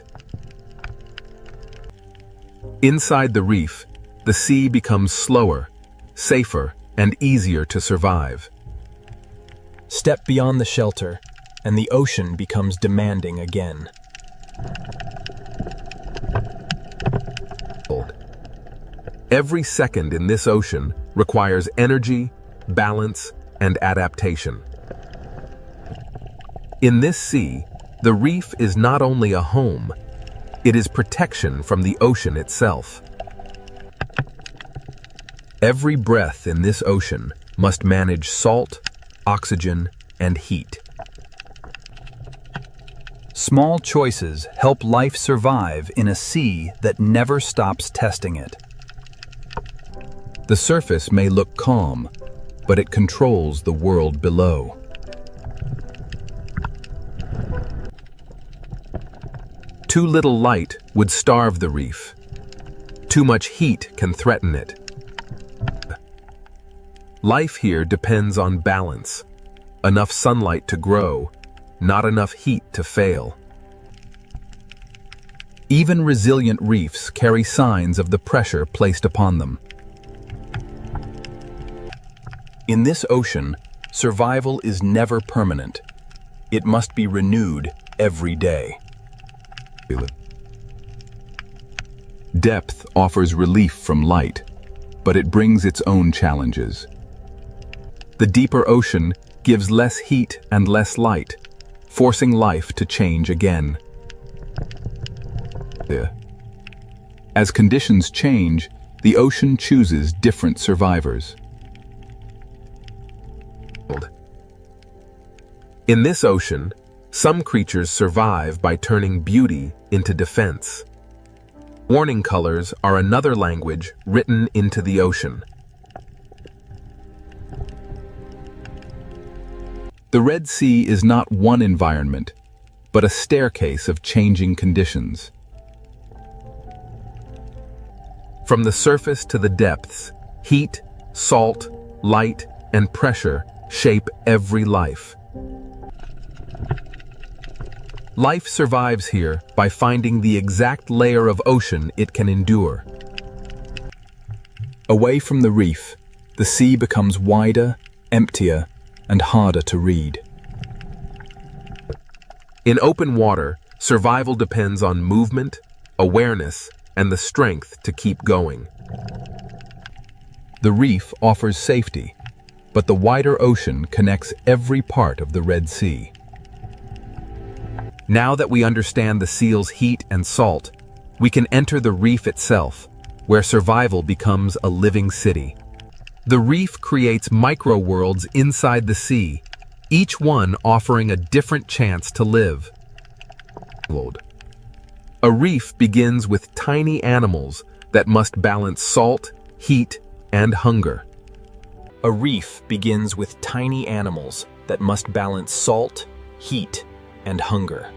Inside the reef, the sea becomes slower, safer, and easier to survive. Step beyond the shelter, and the ocean becomes demanding again. Every second in this ocean requires energy, balance, and adaptation. In this sea, the reef is not only a home, it is protection from the ocean itself. Every breath in this ocean must manage salt, oxygen, and heat. Small choices help life survive in a sea that never stops testing it. The surface may look calm, but it controls the world below. Too little light would starve the reef. Too much heat can threaten it. Life here depends on balance. Enough sunlight to grow, not enough heat to fail. Even resilient reefs carry signs of the pressure placed upon them. In this ocean, survival is never permanent. It must be renewed every day. Depth offers relief from light, but it brings its own challenges. The deeper ocean gives less heat and less light, forcing life to change again. As conditions change, the ocean chooses different survivors. In this ocean, some creatures survive by turning beauty into defense. Warning colors are another language written into the ocean. The Red Sea is not one environment, but a staircase of changing conditions. From the surface to the depths, heat, salt, light, and pressure shape every life. Life survives here by finding the exact layer of ocean it can endure. Away from the reef, the sea becomes wider, emptier, and harder to read. In open water, survival depends on movement, awareness, and the strength to keep going. The reef offers safety, but the wider ocean connects every part of the Red Sea. Now that we understand the seal's heat and salt, we can enter the reef itself, where survival becomes a living city. The reef creates micro-worlds inside the sea, each one offering a different chance to live. A reef begins with tiny animals that must balance salt, heat, and hunger. A reef begins with tiny animals that must balance salt, heat, and hunger.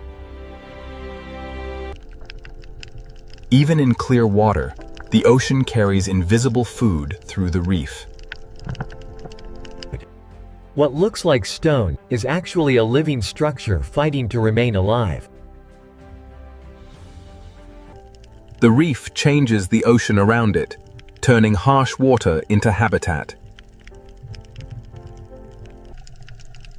Even in clear water, the ocean carries invisible food through the reef. What looks like stone is actually a living structure fighting to remain alive. The reef changes the ocean around it, turning harsh water into habitat.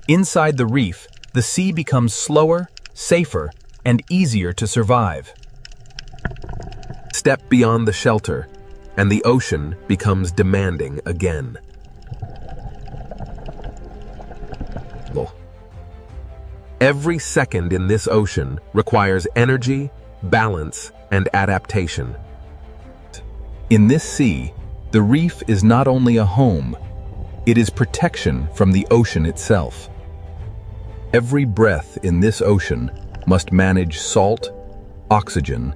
Inside the reef, the sea becomes slower, safer, and easier to survive. Step beyond the shelter, and the ocean becomes demanding again. Every second in this ocean requires energy, balance, and adaptation. In this sea, the reef is not only a home, it is protection from the ocean itself. Every breath in this ocean must manage salt, oxygen,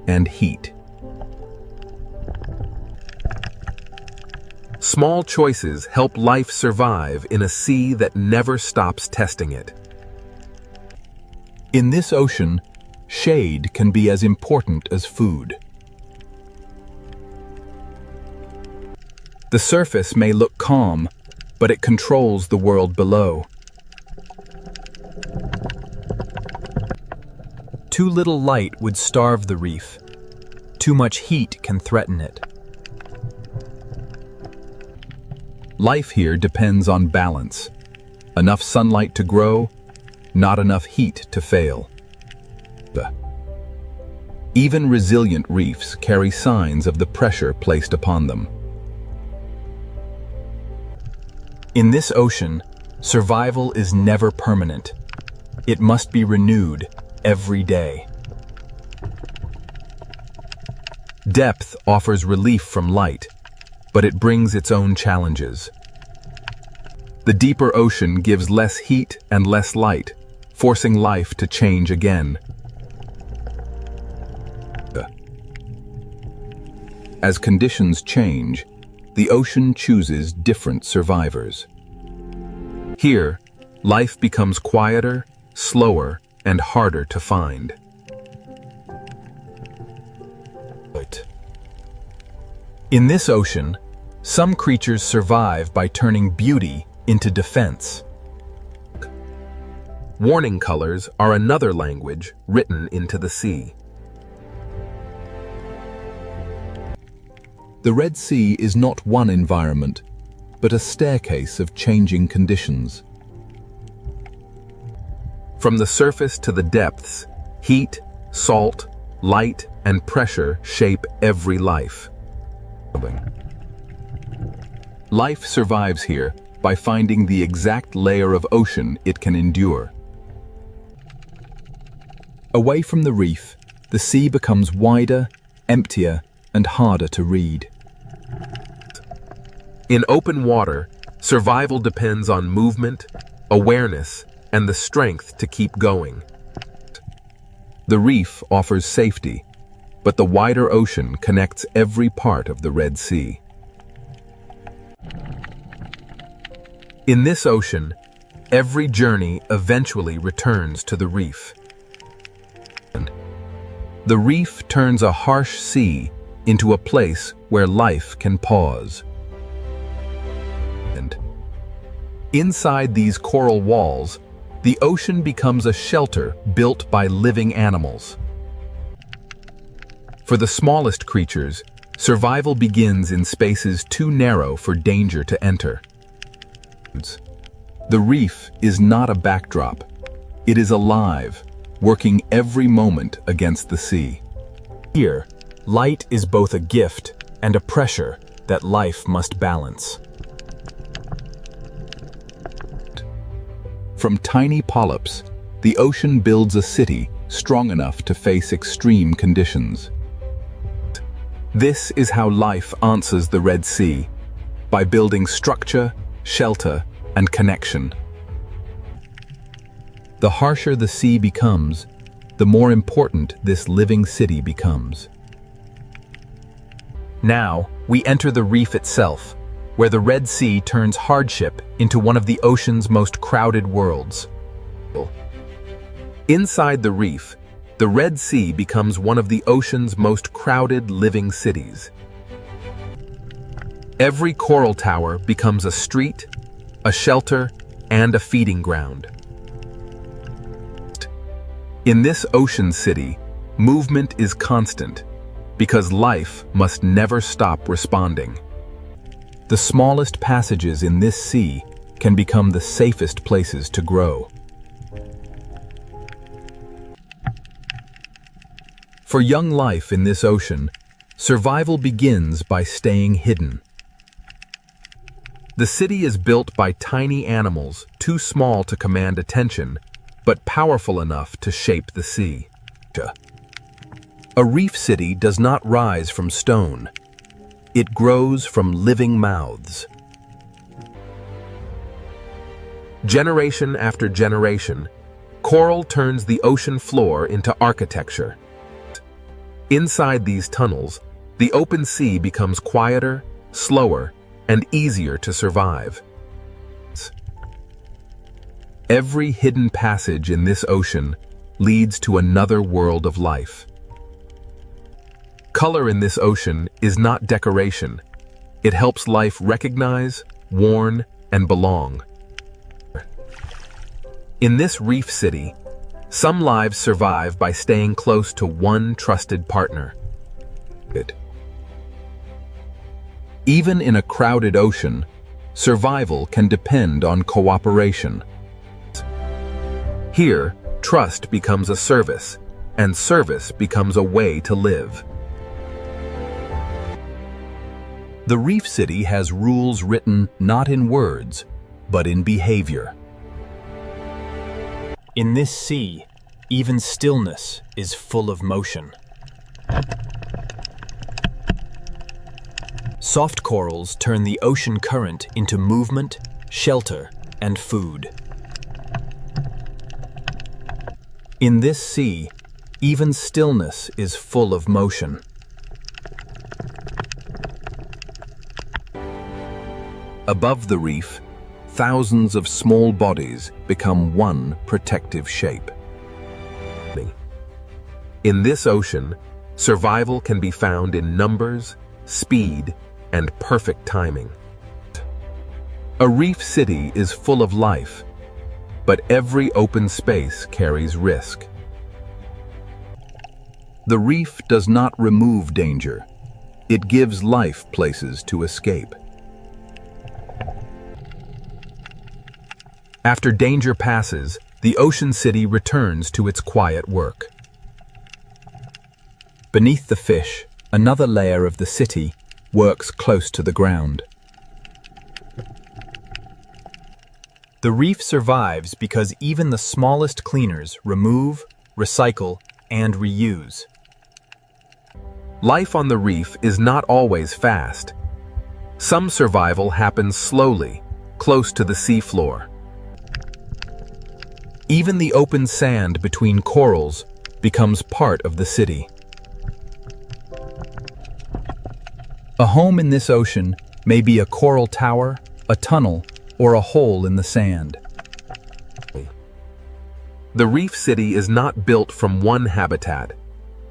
and heat. Small choices help life survive in a sea that never stops testing it. In this ocean, shade can be as important as food. The surface may look calm, but it controls the world below. Too little light would starve the reef. Too much heat can threaten it. Life here depends on balance. Enough sunlight to grow, not enough heat to fail. Even resilient reefs carry signs of the pressure placed upon them. In this ocean, survival is never permanent. It must be renewed every day. Depth offers relief from light, but it brings its own challenges. The deeper ocean gives less heat and less light, forcing life to change again. As conditions change, the ocean chooses different survivors. Here, life becomes quieter, slower, and harder to find. In this ocean, some creatures survive by turning beauty into defense. Warning colors are another language written into the sea. The Red Sea is not one environment, but a staircase of changing conditions. From the surface to the depths, heat, salt, light, and pressure shape every life. Life survives here by finding the exact layer of ocean it can endure. Away from the reef, the sea becomes wider, emptier, and harder to read. In open water, survival depends on movement, awareness, and the strength to keep going. The reef offers safety, but the wider ocean connects every part of the Red Sea. In this ocean, every journey eventually returns to the reef. The reef turns a harsh sea into a place where life can pause. And inside these coral walls, the ocean becomes a shelter built by living animals. For the smallest creatures, survival begins in spaces too narrow for danger to enter. The reef is not a backdrop. It is alive, working every moment against the sea. Here, light is both a gift and a pressure that life must balance. From tiny polyps, the ocean builds a city strong enough to face extreme conditions. This is how life answers the Red Sea, by building structure, shelter, and connection. The harsher the sea becomes, the more important this living city becomes. Now, we enter the reef itself, where the Red Sea turns hardship into one of the ocean's most crowded worlds. Inside the reef, the Red Sea becomes one of the ocean's most crowded living cities. Every coral tower becomes a street, a shelter, and a feeding ground. In this ocean city, movement is constant because life must never stop responding. The smallest passages in this sea can become the safest places to grow. For young life in this ocean, survival begins by staying hidden. The city is built by tiny animals too small to command attention, but powerful enough to shape the sea. A reef city does not rise from stone. It grows from living mouths. Generation after generation, coral turns the ocean floor into architecture. Inside these tunnels, the open sea becomes quieter, slower, and easier to survive. Every hidden passage in this ocean leads to another world of life. Color in this ocean is not decoration. It helps life recognize, warn, and belong. In this reef city, some lives survive by staying close to one trusted partner. Even in a crowded ocean, survival can depend on cooperation. Here, trust becomes a service, and service becomes a way to live. The reef city has rules written not in words, but in behavior. In this sea, even stillness is full of motion. Soft corals turn the ocean current into movement, shelter, and food. In this sea, even stillness is full of motion. Above the reef, thousands of small bodies become one protective shape. In this ocean, survival can be found in numbers, speed, and perfect timing. A reef city is full of life, but every open space carries risk. The reef does not remove danger. It gives life places to escape. After danger passes, the ocean city returns to its quiet work. Beneath the fish, another layer of the city works close to the ground. The reef survives because even the smallest cleaners remove, recycle, and reuse. Life on the reef is not always fast. Some survival happens slowly, close to the seafloor. Even the open sand between corals becomes part of the city. A home in this ocean may be a coral tower, a tunnel, or a hole in the sand. The reef city is not built from one habitat,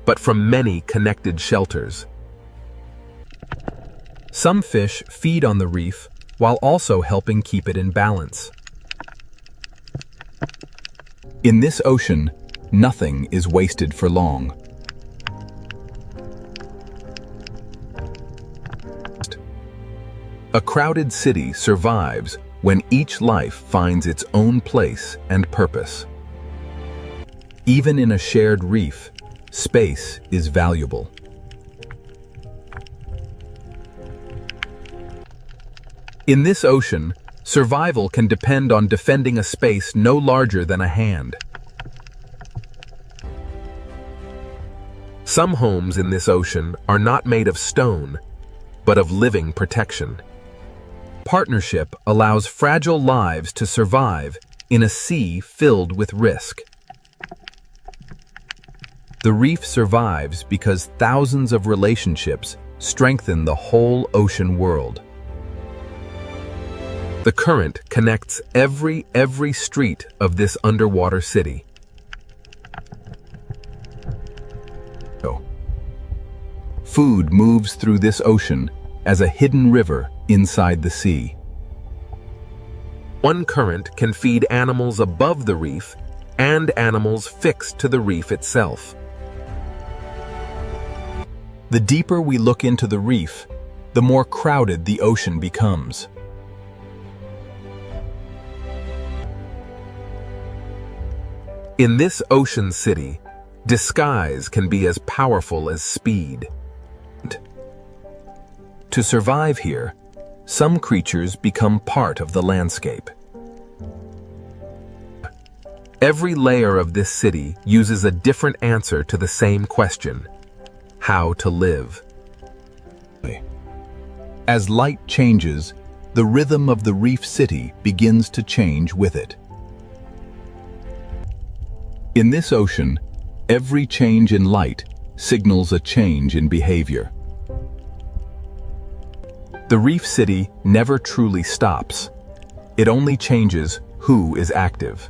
but from many connected shelters. Some fish feed on the reef while also helping keep it in balance. In this ocean, nothing is wasted for long. A crowded city survives when each life finds its own place and purpose. Even in a shared reef, space is valuable. In this ocean, survival can depend on defending a space no larger than a hand. Some homes in this ocean are not made of stone, but of living protection. Partnership allows fragile lives to survive in a sea filled with risk. The reef survives because thousands of relationships strengthen the whole ocean world. The current connects every street of this underwater city. Food moves through this ocean as a hidden river inside the sea. One current can feed animals above the reef and animals fixed to the reef itself. The deeper we look into the reef, the more crowded the ocean becomes. In this ocean city, disguise can be as powerful as speed. To survive here, some creatures become part of the landscape. Every layer of this city uses a different answer to the same question: how to live. As light changes, the rhythm of the reef city begins to change with it. In this ocean, every change in light signals a change in behavior. The reef city never truly stops. It only changes who is active.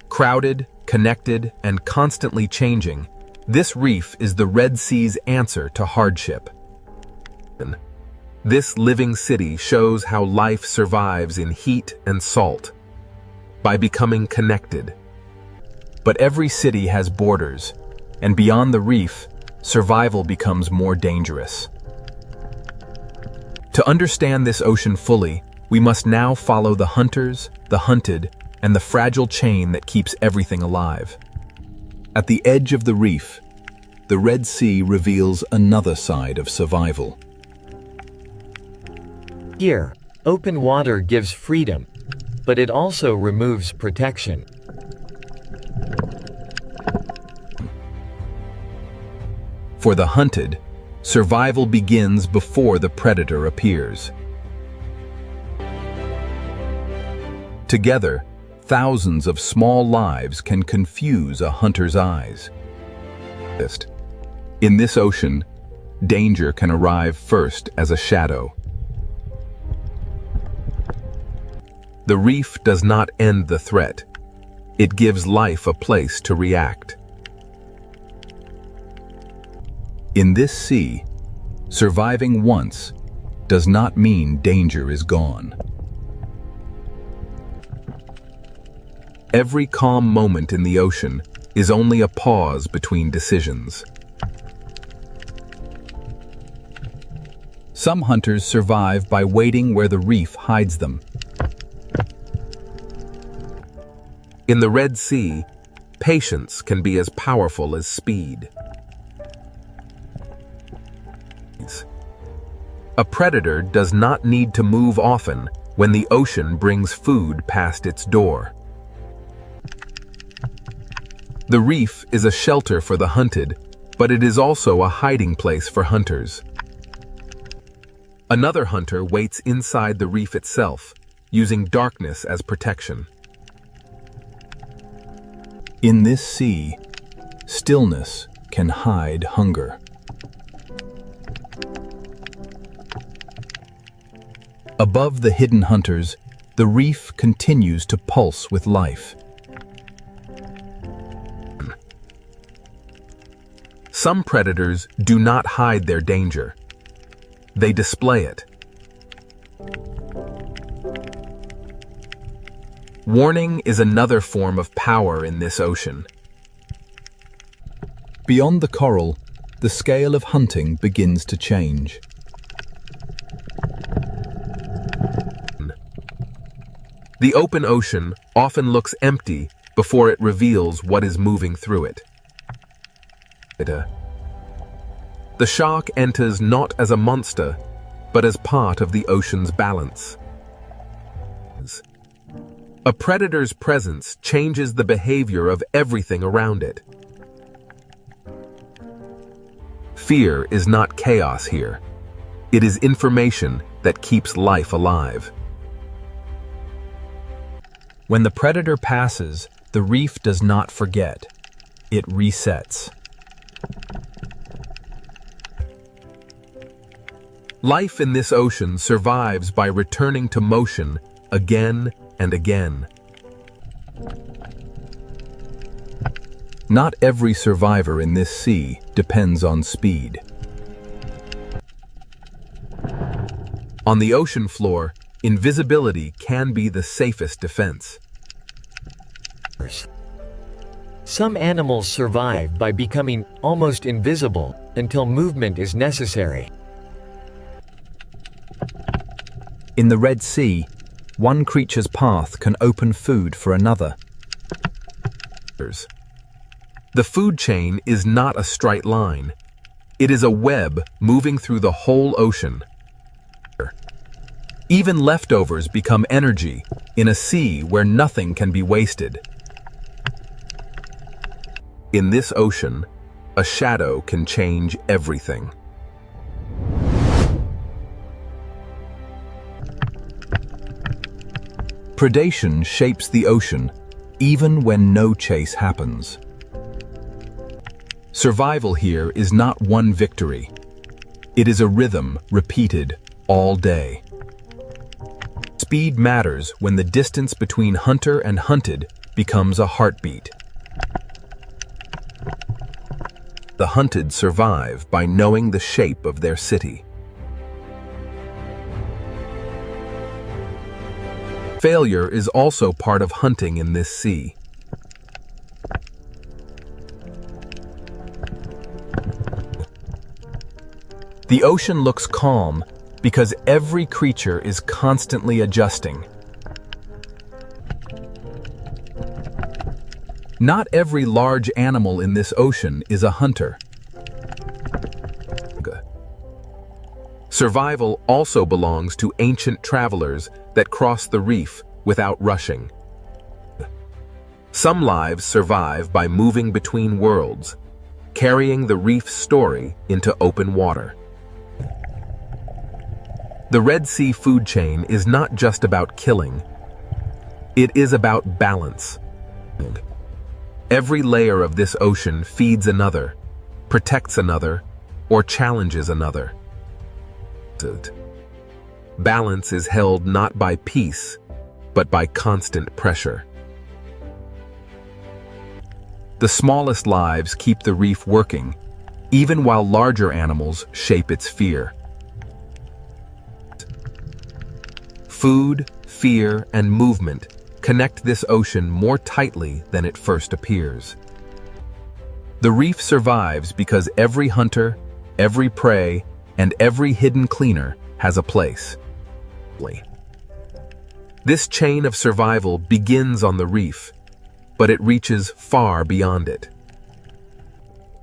Crowded, connected, and constantly changing, this reef is the Red Sea's answer to hardship. This living city shows how life survives in heat and salt, by becoming connected. But every city has borders, and beyond the reef, survival becomes more dangerous. To understand this ocean fully, we must now follow the hunters, the hunted, and the fragile chain that keeps everything alive. At the edge of the reef, the Red Sea reveals another side of survival. Here, open water gives freedom, but it also removes protection. For the hunted, survival begins before the predator appears. Together, thousands of small lives can confuse a hunter's eyes. In this ocean, danger can arrive first as a shadow. The reef does not end the threat. It gives life a place to react. In this sea, surviving once does not mean danger is gone. Every calm moment in the ocean is only a pause between decisions. Some hunters survive by waiting where the reef hides them. In the Red Sea, patience can be as powerful as speed. A predator does not need to move often when the ocean brings food past its door. The reef is a shelter for the hunted, but it is also a hiding place for hunters. Another hunter waits inside the reef itself, using darkness as protection. In this sea, stillness can hide hunger. Above the hidden hunters, the reef continues to pulse with life. Some predators do not hide their danger. They display it. Warning is another form of power in this ocean. Beyond the coral, the scale of hunting begins to change. The open ocean often looks empty before it reveals what is moving through it. The shark enters not as a monster, but as part of the ocean's balance. A predator's presence changes the behavior of everything around it. Fear is not chaos here. It is information that keeps life alive. When the predator passes, the reef does not forget. it resets. Life in this ocean survives by returning to motion again and again. Not every survivor in this sea depends on speed. On the ocean floor, invisibility can be the safest defense. Some animals survive by becoming almost invisible until movement is necessary. In the Red Sea, one creature's path can open food for another. The food chain is not a straight line. It is a web moving through the whole ocean. Even leftovers become energy in a sea where nothing can be wasted. In this ocean, a shadow can change everything. Predation shapes the ocean even when no chase happens. Survival here is not one victory. It is a rhythm repeated all day. Speed matters when the distance between hunter and hunted becomes a heartbeat. The hunted survive by knowing the shape of their city. Failure is also part of hunting in this sea. The ocean looks calm because every creature is constantly adjusting. Not every large animal in this ocean is a hunter. Survival also belongs to ancient travelers that cross the reef without rushing. Some lives survive by moving between worlds, carrying the reef's story into open water. The Red Sea food chain is not just about killing. It is about balance. Every layer of this ocean feeds another, protects another, or challenges another. Balance is held not by peace, but by constant pressure. The smallest lives keep the reef working, even while larger animals shape its fear. Food, fear, and movement connect this ocean more tightly than it first appears. The reef survives because every hunter, every prey, and every hidden cleaner has a place. This chain of survival begins on the reef, but it reaches far beyond it.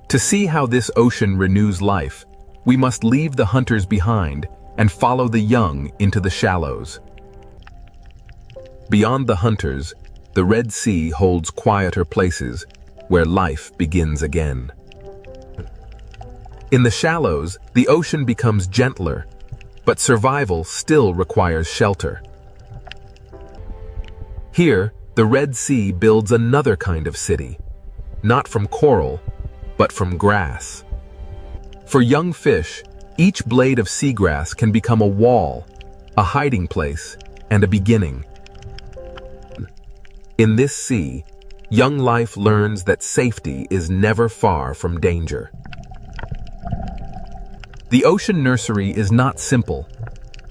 To see how this ocean renews life, we must leave the hunters behind and follow the young into the shallows. Beyond the hunters, the Red Sea holds quieter places where life begins again. In the shallows, the ocean becomes gentler, but survival still requires shelter. Here, the Red Sea builds another kind of city, not from coral, but from grass. For young fish, each blade of seagrass can become a wall, a hiding place, and a beginning. In this sea, young life learns that safety is never far from danger. The ocean nursery is not simple.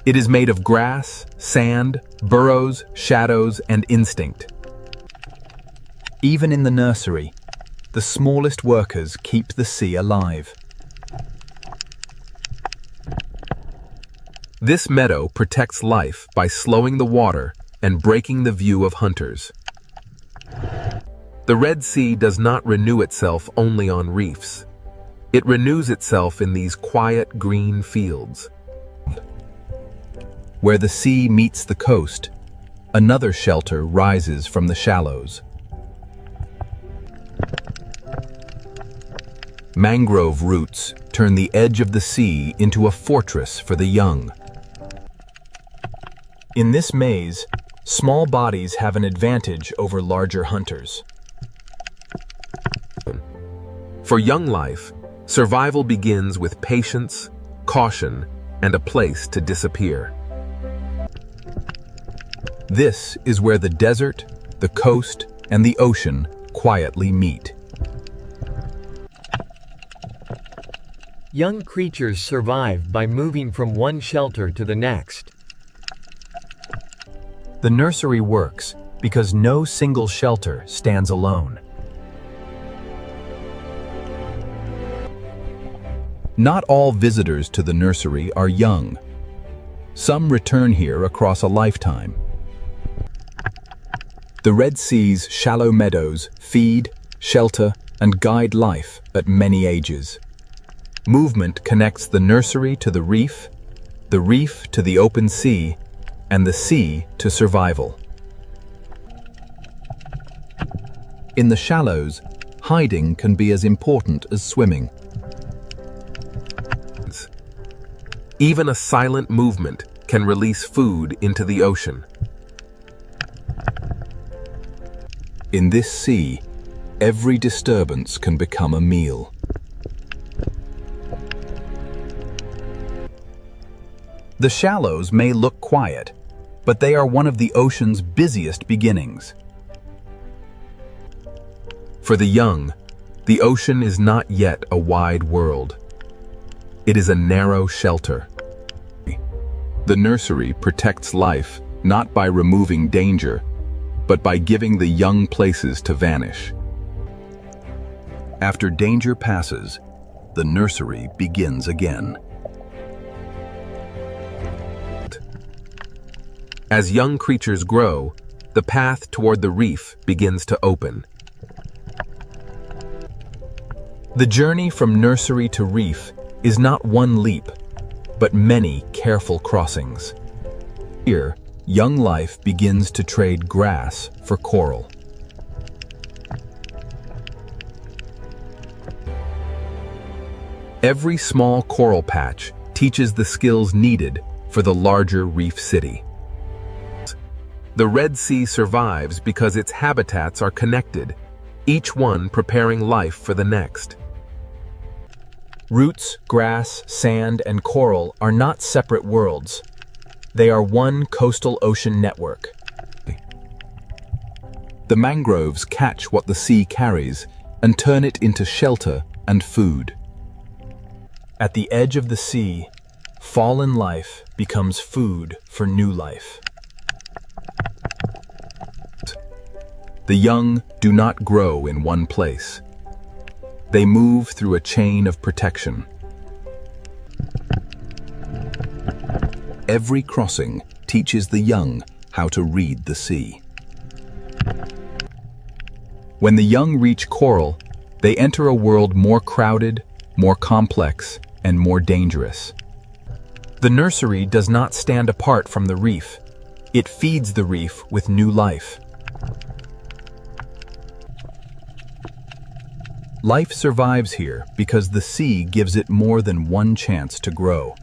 It is made of grass, sand, burrows, shadows, and instinct. Even in the nursery, the smallest workers keep the sea alive. This meadow protects life by slowing the water and breaking the view of hunters. The Red Sea does not renew itself only on reefs. It renews itself in these quiet green fields. Where the sea meets the coast, another shelter rises from the shallows. Mangrove roots turn the edge of the sea into a fortress for the young. In this maze, small bodies have an advantage over larger hunters. For young life, survival begins with patience, caution, and a place to disappear. This is where the desert, the coast, and the ocean quietly meet. Young creatures survive by moving from one shelter to the next. The nursery works because no single shelter stands alone. Not all visitors to the nursery are young. Some return here across a lifetime. The Red Sea's shallow meadows feed, shelter, and guide life at many ages. Movement connects the nursery to the reef to the open sea, and the sea to survival. In the shallows, hiding can be as important as swimming. Even a silent movement can release food into the ocean. In this sea, every disturbance can become a meal. The shallows may look quiet, but they are one of the ocean's busiest beginnings. For the young, the ocean is not yet a wide world. It is a narrow shelter. The nursery protects life not by removing danger, but by giving the young places to vanish. After danger passes, the nursery begins again. As young creatures grow, the path toward the reef begins to open. The journey from nursery to reef is not one leap, but many careful crossings. Here, young life begins to trade grass for coral. Every small coral patch teaches the skills needed for the larger reef city. The Red Sea survives because its habitats are connected, each one preparing life for the next. Roots, grass, sand, and coral are not separate worlds. They are one coastal ocean network. The mangroves catch what the sea carries and turn it into shelter and food. At the edge of the sea, fallen life becomes food for new life. The young do not grow in one place. They move through a chain of protection. Every crossing teaches the young how to read the sea. When the young reach coral, they enter a world more crowded, more complex, and more dangerous. The nursery does not stand apart from the reef. It feeds the reef with new life. Life survives here because the sea gives it more than one chance to grow.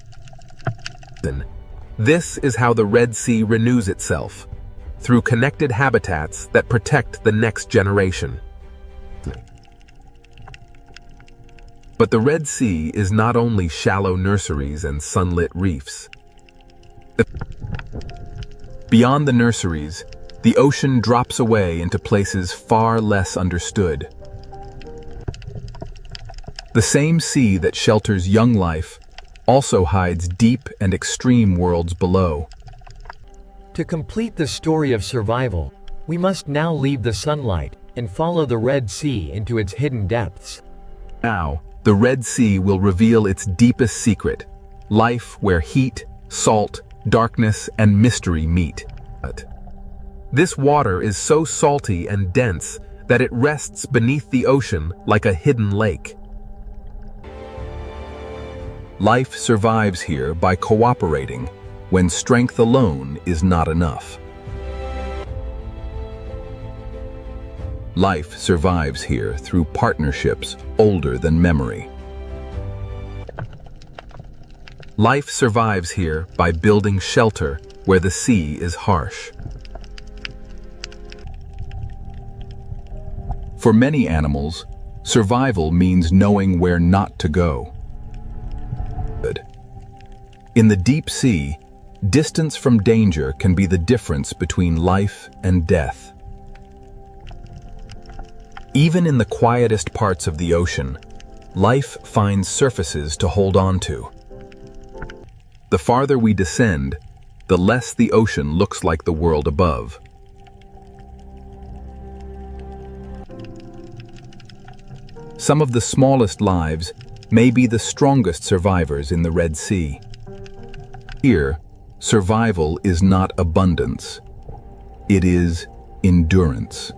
This is how the Red Sea renews itself, through connected habitats that protect the next generation. But the Red Sea is not only shallow nurseries and sunlit reefs. Beyond the nurseries, the ocean drops away into places far less understood. The same sea that shelters young life also hides deep and extreme worlds below. To complete the story of survival, we must now leave the sunlight and follow the Red Sea into its hidden depths. Now, the Red Sea will reveal its deepest secret, life where heat, salt, darkness, and mystery meet. This water is so salty and dense that it rests beneath the ocean like a hidden lake. Life survives here by cooperating when strength alone is not enough. Life survives here through partnerships older than memory. Life survives here by building shelter where the sea is harsh. For many animals, survival means knowing where not to go. In the deep sea, distance from danger can be the difference between life and death. Even in the quietest parts of the ocean, life finds surfaces to hold on to. The farther we descend, the less the ocean looks like the world above. Some of the smallest lives may be the strongest survivors in the Red Sea. Here, survival is not abundance. It is endurance.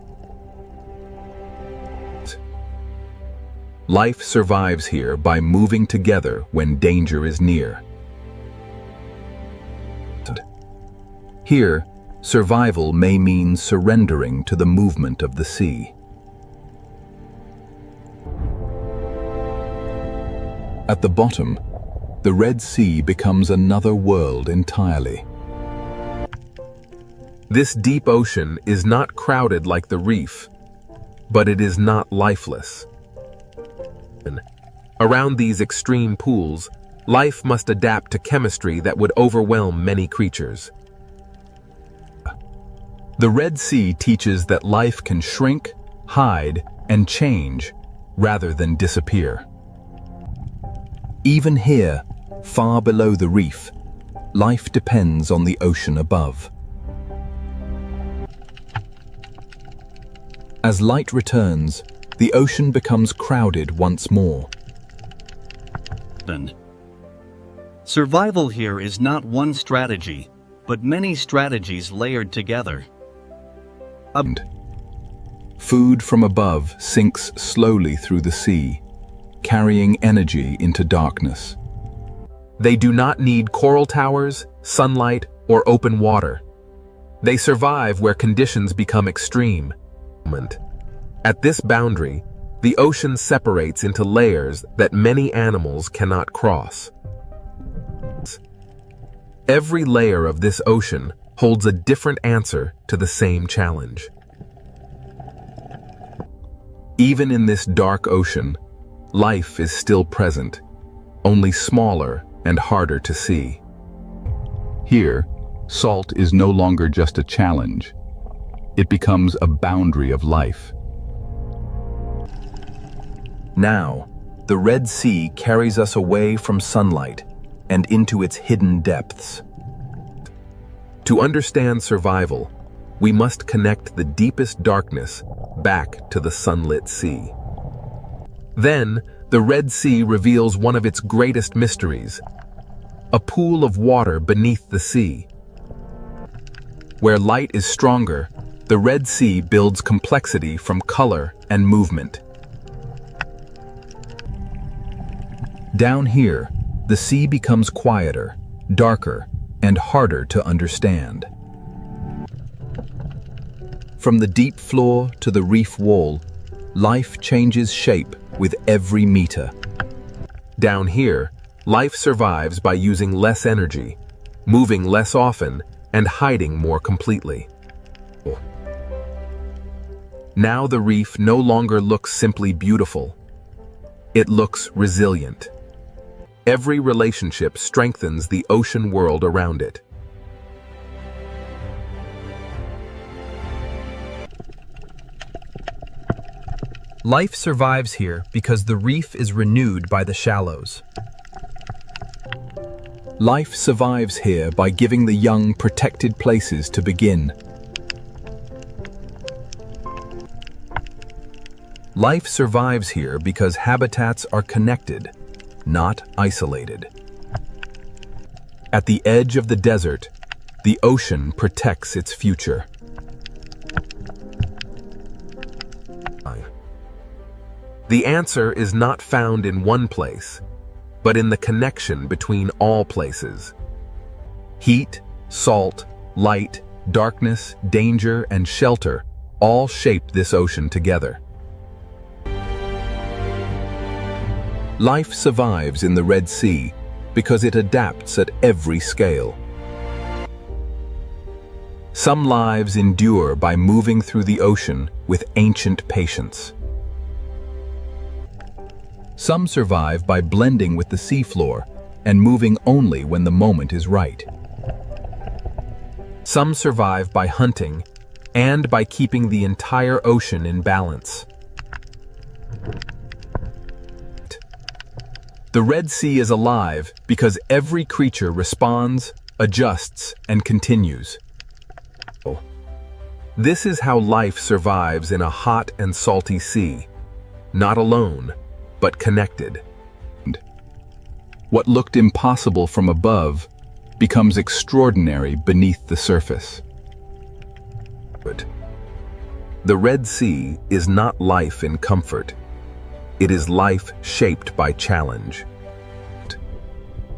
Life survives here by moving together when danger is near. Here, survival may mean surrendering to the movement of the sea. At the bottom, the Red Sea becomes another world entirely. This deep ocean is not crowded like the Reef, but it is not lifeless. Around these extreme pools, life must adapt to chemistry that would overwhelm many creatures. The Red Sea teaches that life can shrink, hide, and change rather than disappear. Even here, far below the reef, life depends on the ocean above. As light returns, the ocean becomes crowded once more. Survival here is not one strategy, but many strategies layered together. Food from above sinks slowly through the sea, carrying energy into darkness. They do not need coral towers, sunlight, or open water. They survive where conditions become extreme. At this boundary, the ocean separates into layers that many animals cannot cross. Every layer of this ocean holds a different answer to the same challenge. Even in this dark ocean, life is still present, only smaller and harder to see. Here, salt is no longer just a challenge. It becomes a boundary of life. Now, the Red Sea carries us away from sunlight and into its hidden depths. To understand survival, we must connect the deepest darkness back to the sunlit sea. Then, the Red Sea reveals one of its greatest mysteries, a pool of water beneath the sea. Where light is stronger, the Red Sea builds complexity from color and movement. Down here, the sea becomes quieter, darker, and harder to understand. From the deep floor to the reef wall, life changes shape with every meter. Down here, life survives by using less energy, moving less often, and hiding more completely. Now the reef no longer looks simply beautiful. It looks resilient. Every relationship strengthens the ocean world around it. Life survives here because the reef is renewed by the shallows. Life survives here by giving the young protected places to begin. Life survives here because habitats are connected, not isolated. At the edge of the desert, the ocean protects its future. The answer is not found in one place, but in the connection between all places. Heat, salt, light, darkness, danger, and shelter all shape this ocean together. Life survives in the Red Sea because it adapts at every scale. Some lives endure by moving through the ocean with ancient patience. Some survive by blending with the seafloor and moving only when the moment is right. Some survive by hunting and by keeping the entire ocean in balance. The Red Sea is alive because every creature responds, adjusts, and continues. This is how life survives in a hot and salty sea, not alone, but connected. What looked impossible from above becomes extraordinary beneath the surface. The Red Sea is not life in comfort. It is life shaped by challenge.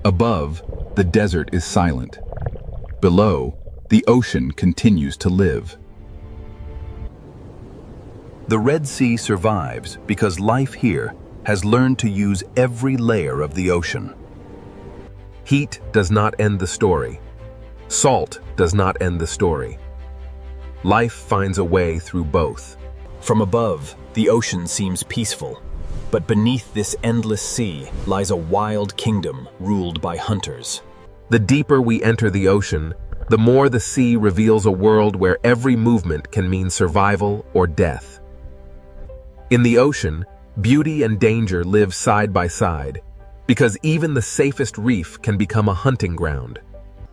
Above, the desert is silent. Below, the ocean continues to live. The Red Sea survives because life here has learned to use every layer of the ocean. Heat does not end the story. Salt does not end the story. Life finds a way through both. From above, the ocean seems peaceful, but beneath this endless sea lies a wild kingdom ruled by hunters. The deeper we enter the ocean, the more the sea reveals a world where every movement can mean survival or death. In the ocean, beauty and danger live side by side, because even the safest reef can become a hunting ground.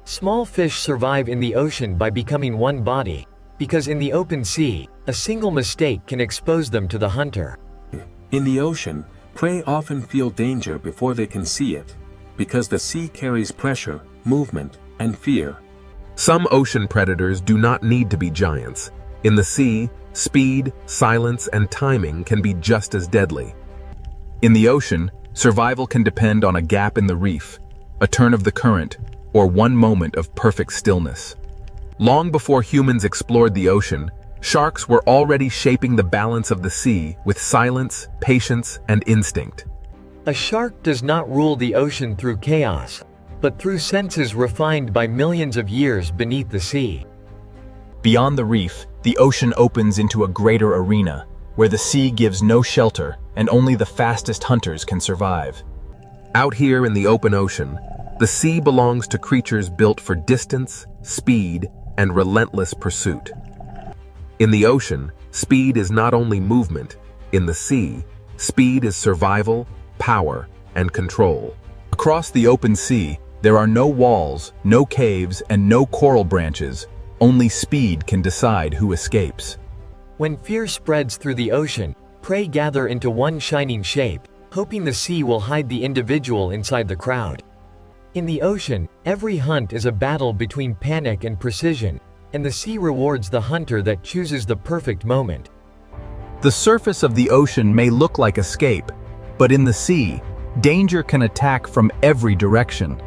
Small fish survive in the ocean by becoming one body, because in the open sea, a single mistake can expose them to the hunter. In the ocean, prey often feel danger before they can see it, because the sea carries pressure, movement, and fear. Some ocean predators do not need to be giants. In the sea, speed, silence, and timing can be just as deadly. In the ocean, survival can depend on a gap in the reef, a turn of the current, or one moment of perfect stillness. Long before humans explored the ocean, sharks were already shaping the balance of the sea with silence, patience, and instinct. A shark does not rule the ocean through chaos, but through senses refined by millions of years beneath the sea. Beyond the reef, the ocean opens into a greater arena, where the sea gives no shelter and only the fastest hunters can survive. Out here in the open ocean, the sea belongs to creatures built for distance, speed, and relentless pursuit. In the ocean, speed is not only movement. In the sea, speed is survival, power, and control. Across the open sea, there are no walls, no caves, and no coral branches. Only speed can decide who escapes. When fear spreads through the ocean, prey gather into one shining shape, hoping the sea will hide the individual inside the crowd. In the ocean, every hunt is a battle between panic and precision, and the sea rewards the hunter that chooses the perfect moment. The surface of the ocean may look like escape, but in the sea, danger can attack from every direction.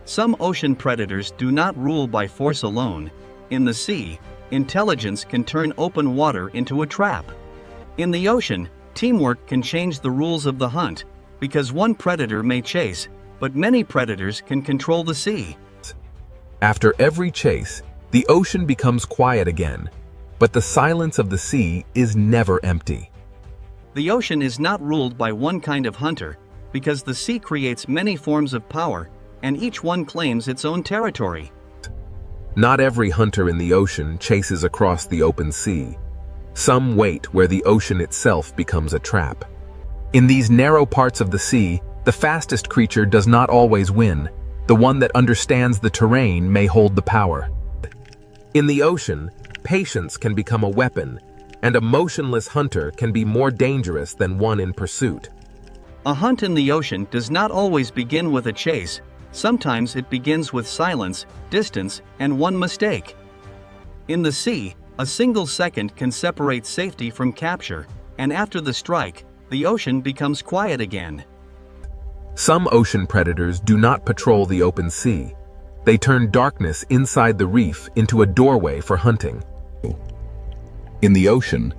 Some ocean predators do not rule by force alone. In the sea, intelligence can turn open water into a trap. In the ocean, teamwork can change the rules of the hunt, because one predator may chase, but many predators can control the sea. After every chase, the ocean becomes quiet again, but the silence of the sea is never empty. The ocean is not ruled by one kind of hunter, because the sea creates many forms of power, and each one claims its own territory. Not every hunter in the ocean chases across the open sea. Some wait where the ocean itself becomes a trap. In these narrow parts of the sea, the fastest creature does not always win. The one that understands the terrain may hold the power. In the ocean, patience can become a weapon, and a motionless hunter can be more dangerous than one in pursuit. A hunt in the ocean does not always begin with a chase. Sometimes it begins with silence, distance, and one mistake. In the sea, a single second can separate safety from capture, and after the strike, the ocean becomes quiet again. Some ocean predators do not patrol the open sea. They turn darkness inside the reef into a doorway for hunting. In the ocean,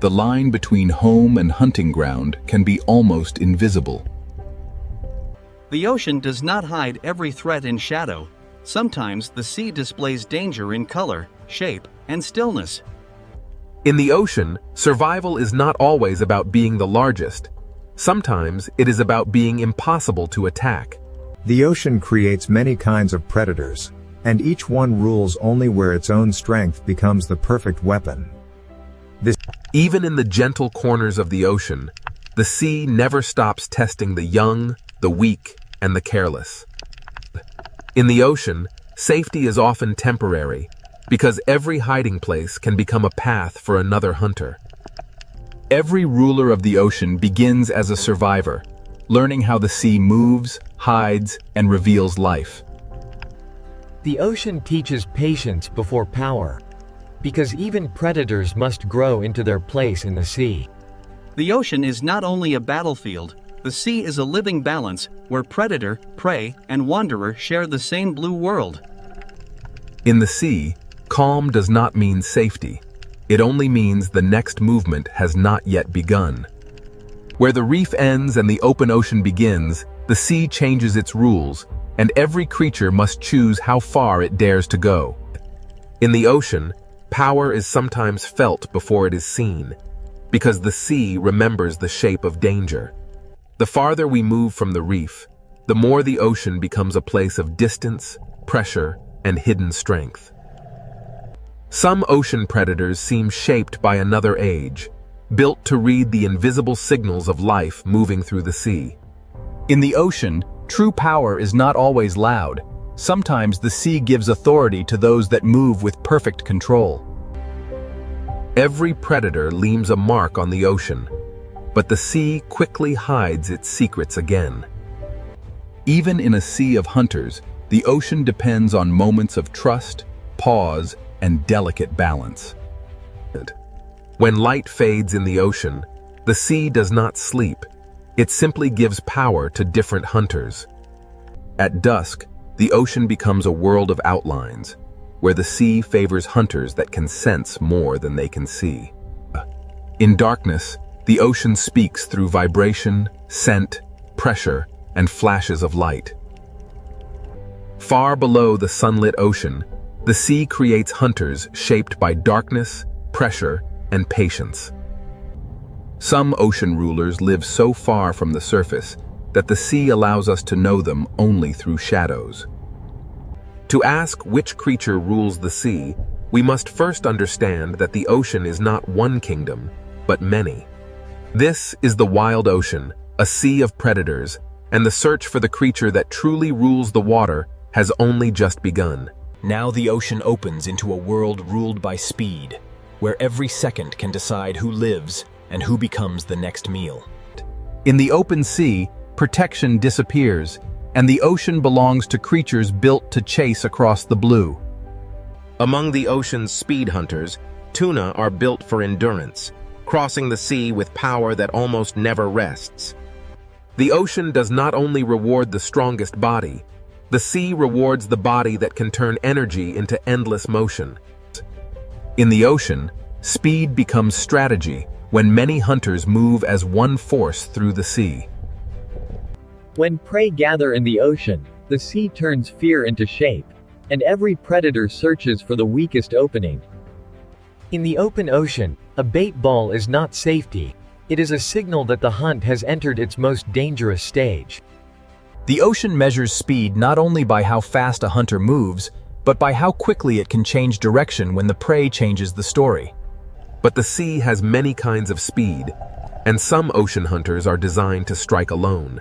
the line between home and hunting ground can be almost invisible. The ocean does not hide every threat in shadow. Sometimes the sea displays danger in color, shape, and stillness. In the ocean, survival is not always about being the largest. Sometimes it is about being impossible to attack. The ocean creates many kinds of predators, and each one rules only where its own strength becomes the perfect weapon. Even in the gentle corners of the ocean, the sea never stops testing the young, the weak, and the careless. In the ocean, safety is often temporary, because every hiding place can become a path for another hunter. Every ruler of the ocean begins as a survivor, learning how the sea moves, hides, and reveals life. The ocean teaches patience before power, because even predators must grow into their place in the sea. The ocean is not only a battlefield, the sea is a living balance where predator, prey, and wanderer share the same blue world. In the sea, calm does not mean safety. It only means the next movement has not yet begun. Where the reef ends and the open ocean begins, the sea changes its rules, and every creature must choose how far it dares to go. In the ocean, power is sometimes felt before it is seen, because the sea remembers the shape of danger. The farther we move from the reef, the more the ocean becomes a place of distance, pressure, and hidden strength. Some ocean predators seem shaped by another age, built to read the invisible signals of life moving through the sea. In the ocean, true power is not always loud. Sometimes the sea gives authority to those that move with perfect control. Every predator leaves a mark on the ocean, but the sea quickly hides its secrets again. Even in a sea of hunters, the ocean depends on moments of trust, pause, and delicate balance. When light fades in the ocean, the sea does not sleep. It simply gives power to different hunters. At dusk, the ocean becomes a world of outlines, where the sea favors hunters that can sense more than they can see. In darkness, the ocean speaks through vibration, scent, pressure, and flashes of light. Far below the sunlit ocean, the sea creates hunters shaped by darkness, pressure, and patience. Some ocean rulers live so far from the surface that the sea allows us to know them only through shadows. To ask which creature rules the sea, we must first understand that the ocean is not one kingdom, but many. This is the wild ocean, a sea of predators, and the search for the creature that truly rules the water has only just begun. Now the ocean opens into a world ruled by speed, where every second can decide who lives and who becomes the next meal. In the open sea, protection disappears, and the ocean belongs to creatures built to chase across the blue. Among the ocean's speed hunters, tuna are built for endurance, crossing the sea with power that almost never rests. The ocean does not only reward the strongest body, the sea rewards the body that can turn energy into endless motion. In the ocean, speed becomes strategy when many hunters move as one force through the sea. When prey gather in the ocean, the sea turns fear into shape, and every predator searches for the weakest opening. In the open ocean, a bait ball is not safety. It is a signal that the hunt has entered its most dangerous stage. The ocean measures speed not only by how fast a hunter moves, but by how quickly it can change direction when the prey changes the story. But the sea has many kinds of speed, and some ocean hunters are designed to strike alone.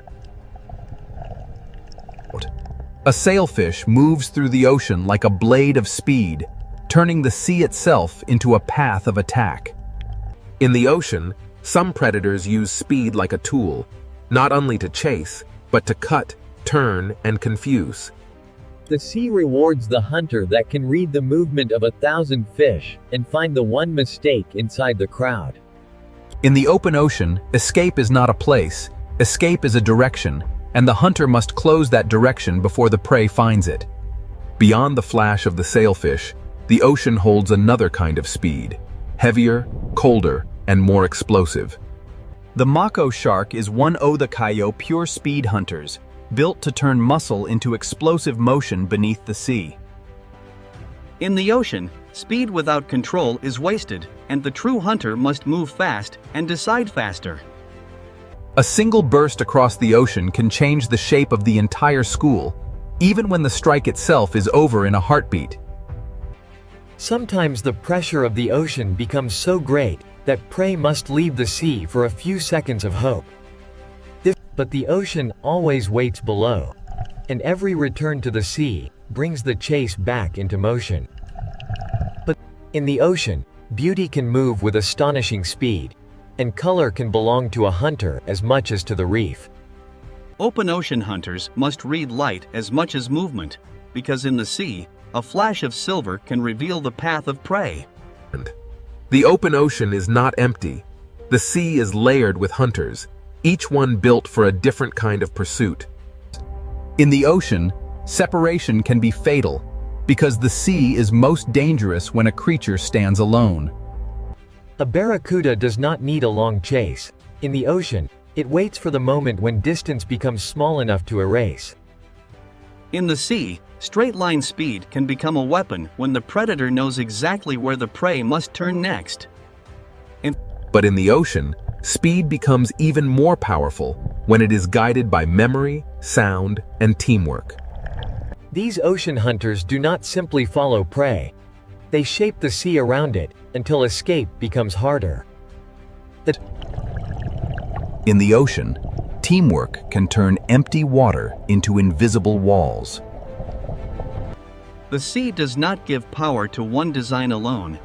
A sailfish moves through the ocean like a blade of speed, turning the sea itself into a path of attack. In the ocean, some predators use speed like a tool, not only to chase, but to cut, turn, and confuse. The sea rewards the hunter that can read the movement of 1,000 fish and find the one mistake inside the crowd. In the open ocean, escape is not a place, escape is a direction, and the hunter must close that direction before the prey finds it. Beyond the flash of the sailfish, the ocean holds another kind of speed, heavier, colder, and more explosive. The mako shark is one of the Kaio pure speed hunters, built to turn muscle into explosive motion beneath the sea. In the ocean, speed without control is wasted, and the true hunter must move fast and decide faster. A single burst across the ocean can change the shape of the entire school, even when the strike itself is over in a heartbeat. Sometimes the pressure of the ocean becomes so great that prey must leave the sea for a few seconds of hope. But the ocean always waits below, and every return to the sea brings the chase back into motion. But in the ocean, beauty can move with astonishing speed, and color can belong to a hunter as much as to the reef. Open ocean hunters must read light as much as movement, because in the sea, a flash of silver can reveal the path of prey. The open ocean is not empty. The sea is layered with hunters, each one built for a different kind of pursuit. In the ocean, separation can be fatal, because the sea is most dangerous when a creature stands alone. A barracuda does not need a long chase. In the ocean, it waits for the moment when distance becomes small enough to erase. In the sea, straight-line speed can become a weapon when the predator knows exactly where the prey must turn next. But in the ocean, speed becomes even more powerful when it is guided by memory, sound, and teamwork. These ocean hunters do not simply follow prey. They shape the sea around it until escape becomes harder. In the ocean, teamwork can turn empty water into invisible walls. The sea does not give power to one design alone.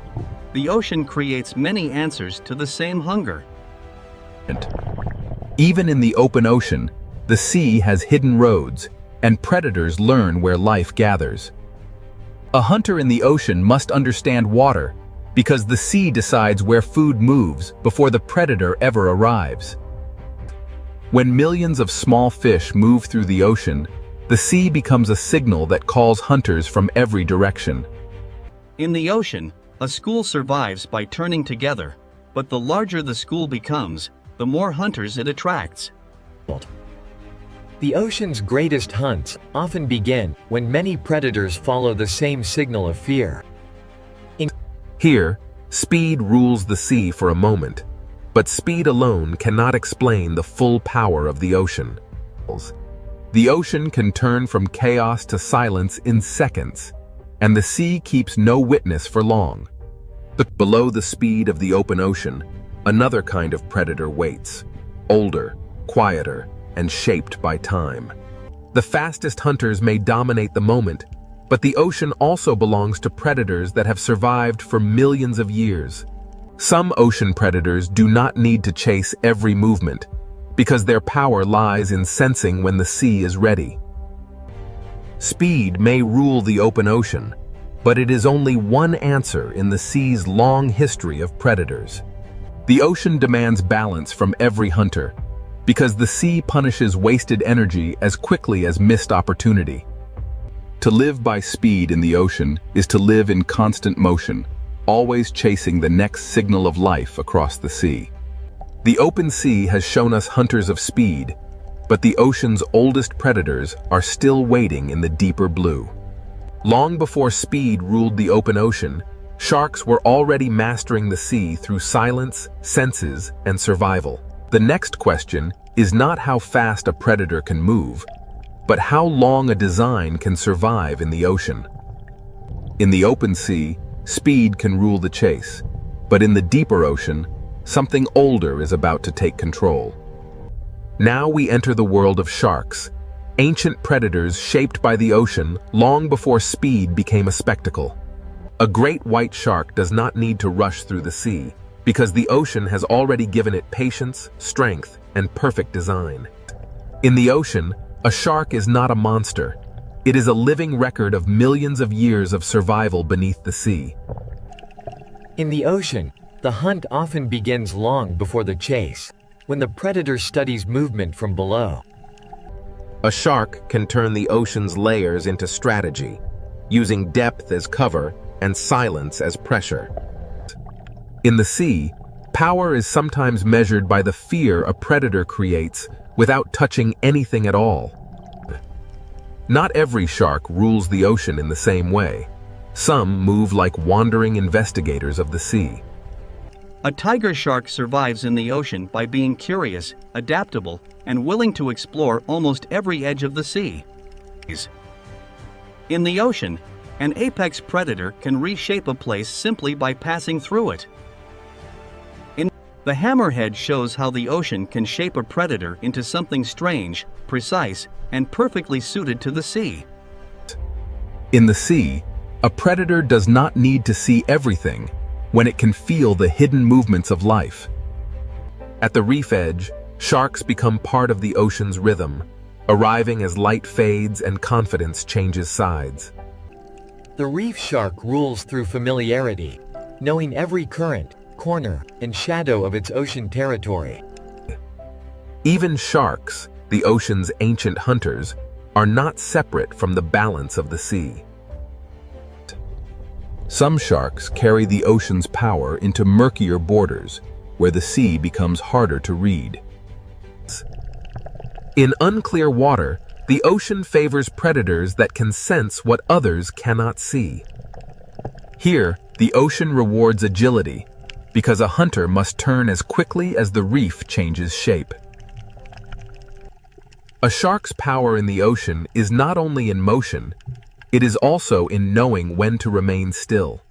The ocean creates many answers to the same hunger. Even in the open ocean, the sea has hidden roads, and predators learn where life gathers. A hunter in the ocean must understand water, because the sea decides where food moves before the predator ever arrives. When millions of small fish move through the ocean, the sea becomes a signal that calls hunters from every direction. In the ocean, a school survives by turning together, but the larger the school becomes, the more hunters it attracts. The ocean's greatest hunts often begin when many predators follow the same signal of fear. Here, speed rules the sea for a moment, but speed alone cannot explain the full power of the ocean. The ocean can turn from chaos to silence in seconds, and the sea keeps no witness for long. But below the speed of the open ocean, another kind of predator waits, older, quieter, and shaped by time. The fastest hunters may dominate the moment, but the ocean also belongs to predators that have survived for millions of years. Some ocean predators do not need to chase every movement, because their power lies in sensing when the sea is ready. Speed may rule the open ocean, but it is only one answer in the sea's long history of predators. The ocean demands balance from every hunter, because the sea punishes wasted energy as quickly as missed opportunity. To live by speed in the ocean is to live in constant motion, always chasing the next signal of life across the sea. The open sea has shown us hunters of speed, but the ocean's oldest predators are still waiting in the deeper blue. Long before speed ruled the open ocean, sharks were already mastering the sea through silence, senses, and survival. The next question is not how fast a predator can move, but how long a design can survive in the ocean. In the open sea, speed can rule the chase, but in the deeper ocean, something older is about to take control. Now we enter the world of sharks, ancient predators shaped by the ocean long before speed became a spectacle. A great white shark does not need to rush through the sea, because the ocean has already given it patience, strength, and perfect design. In the ocean, a shark is not a monster. It is a living record of millions of years of survival beneath the sea. In the ocean, the hunt often begins long before the chase, when the predator studies movement from below. A shark can turn the ocean's layers into strategy, using depth as cover and silence as pressure. In the sea, power is sometimes measured by the fear a predator creates without touching anything at all. Not every shark rules the ocean in the same way. Some move like wandering investigators of the sea. A tiger shark survives in the ocean by being curious, adaptable, and willing to explore almost every edge of the sea. In the ocean, an apex predator can reshape a place simply by passing through it. The hammerhead shows how the ocean can shape a predator into something strange, precise, and perfectly suited to the sea. In the sea, a predator does not need to see everything when it can feel the hidden movements of life. At the reef edge, sharks become part of the ocean's rhythm, arriving as light fades and confidence changes sides. The reef shark rules through familiarity, knowing every current, corner, and shadow of its ocean territory. Even sharks, the ocean's ancient hunters, are not separate from the balance of the sea. Some sharks carry the ocean's power into murkier borders, where the sea becomes harder to read. In unclear water, the ocean favors predators that can sense what others cannot see. Here, the ocean rewards agility, because a hunter must turn as quickly as the reef changes shape. A shark's power in the ocean is not only in motion, it is also in knowing when to remain still.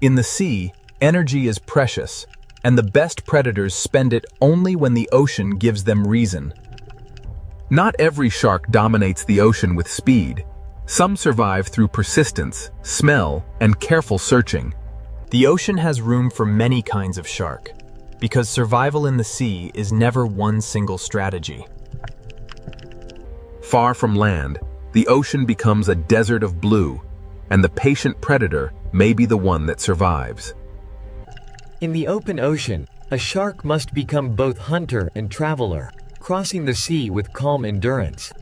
In the sea, energy is precious, and the best predators spend it only when the ocean gives them reason. Not every shark dominates the ocean with speed. Some survive through persistence, smell, and careful searching. The ocean has room for many kinds of shark, because survival in the sea is never one single strategy. Far from land, the ocean becomes a desert of blue, and the patient predator may be the one that survives. In the open ocean, a shark must become both hunter and traveler, crossing the sea with calm endurance.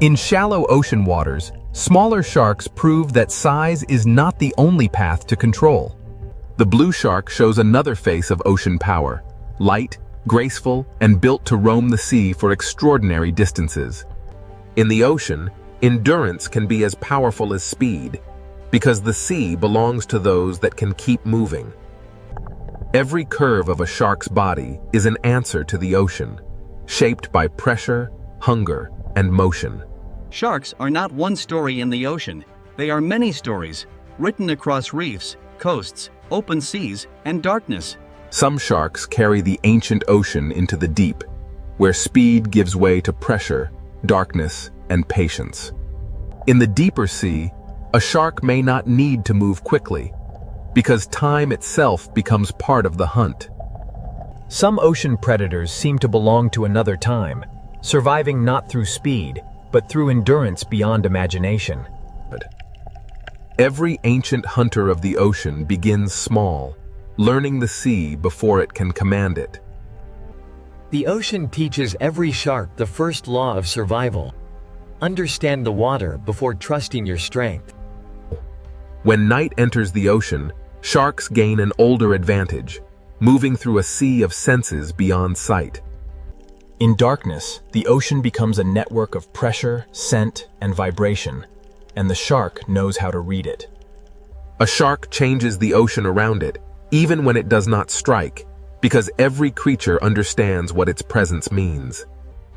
In shallow ocean waters, smaller sharks prove that size is not the only path to control. The blue shark shows another face of ocean power, light, graceful, and built to roam the sea for extraordinary distances. In the ocean, endurance can be as powerful as speed, because the sea belongs to those that can keep moving. Every curve of a shark's body is an answer to the ocean, shaped by pressure, hunger, and motion. Sharks are not one story in the ocean, they are many stories, written across reefs, coasts, open seas, and darkness. Some sharks carry the ancient ocean into the deep, where speed gives way to pressure, darkness, and patience. In the deeper sea, a shark may not need to move quickly, because time itself becomes part of the hunt. Some ocean predators seem to belong to another time, surviving not through speed, but through endurance beyond imagination. Every ancient hunter of the ocean begins small, learning the sea before it can command it. The ocean teaches every shark the first law of survival. Understand the water before trusting your strength. When night enters the ocean, sharks gain an older advantage, moving through a sea of senses beyond sight. In darkness, the ocean becomes a network of pressure, scent, and vibration, and the shark knows how to read it. A shark changes the ocean around it, even when it does not strike, because every creature understands what its presence means.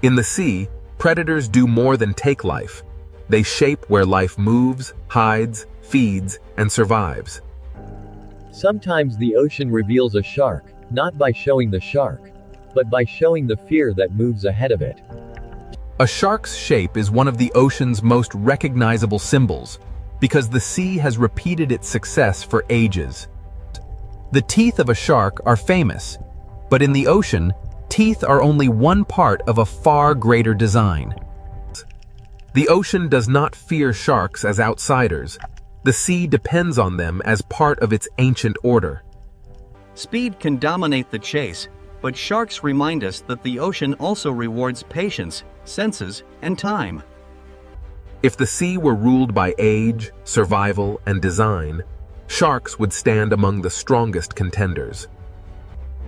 In the sea, predators do more than take life. They shape where life moves, hides, feeds, and survives. Sometimes the ocean reveals a shark, not by showing the shark, but by showing the fear that moves ahead of it. A shark's shape is one of the ocean's most recognizable symbols, because the sea has repeated its success for ages. The teeth of a shark are famous, but in the ocean, teeth are only one part of a far greater design. The ocean does not fear sharks as outsiders. The sea depends on them as part of its ancient order. Speed can dominate the chase, but sharks remind us that the ocean also rewards patience, senses, and time. If the sea were ruled by age, survival, and design, sharks would stand among the strongest contenders.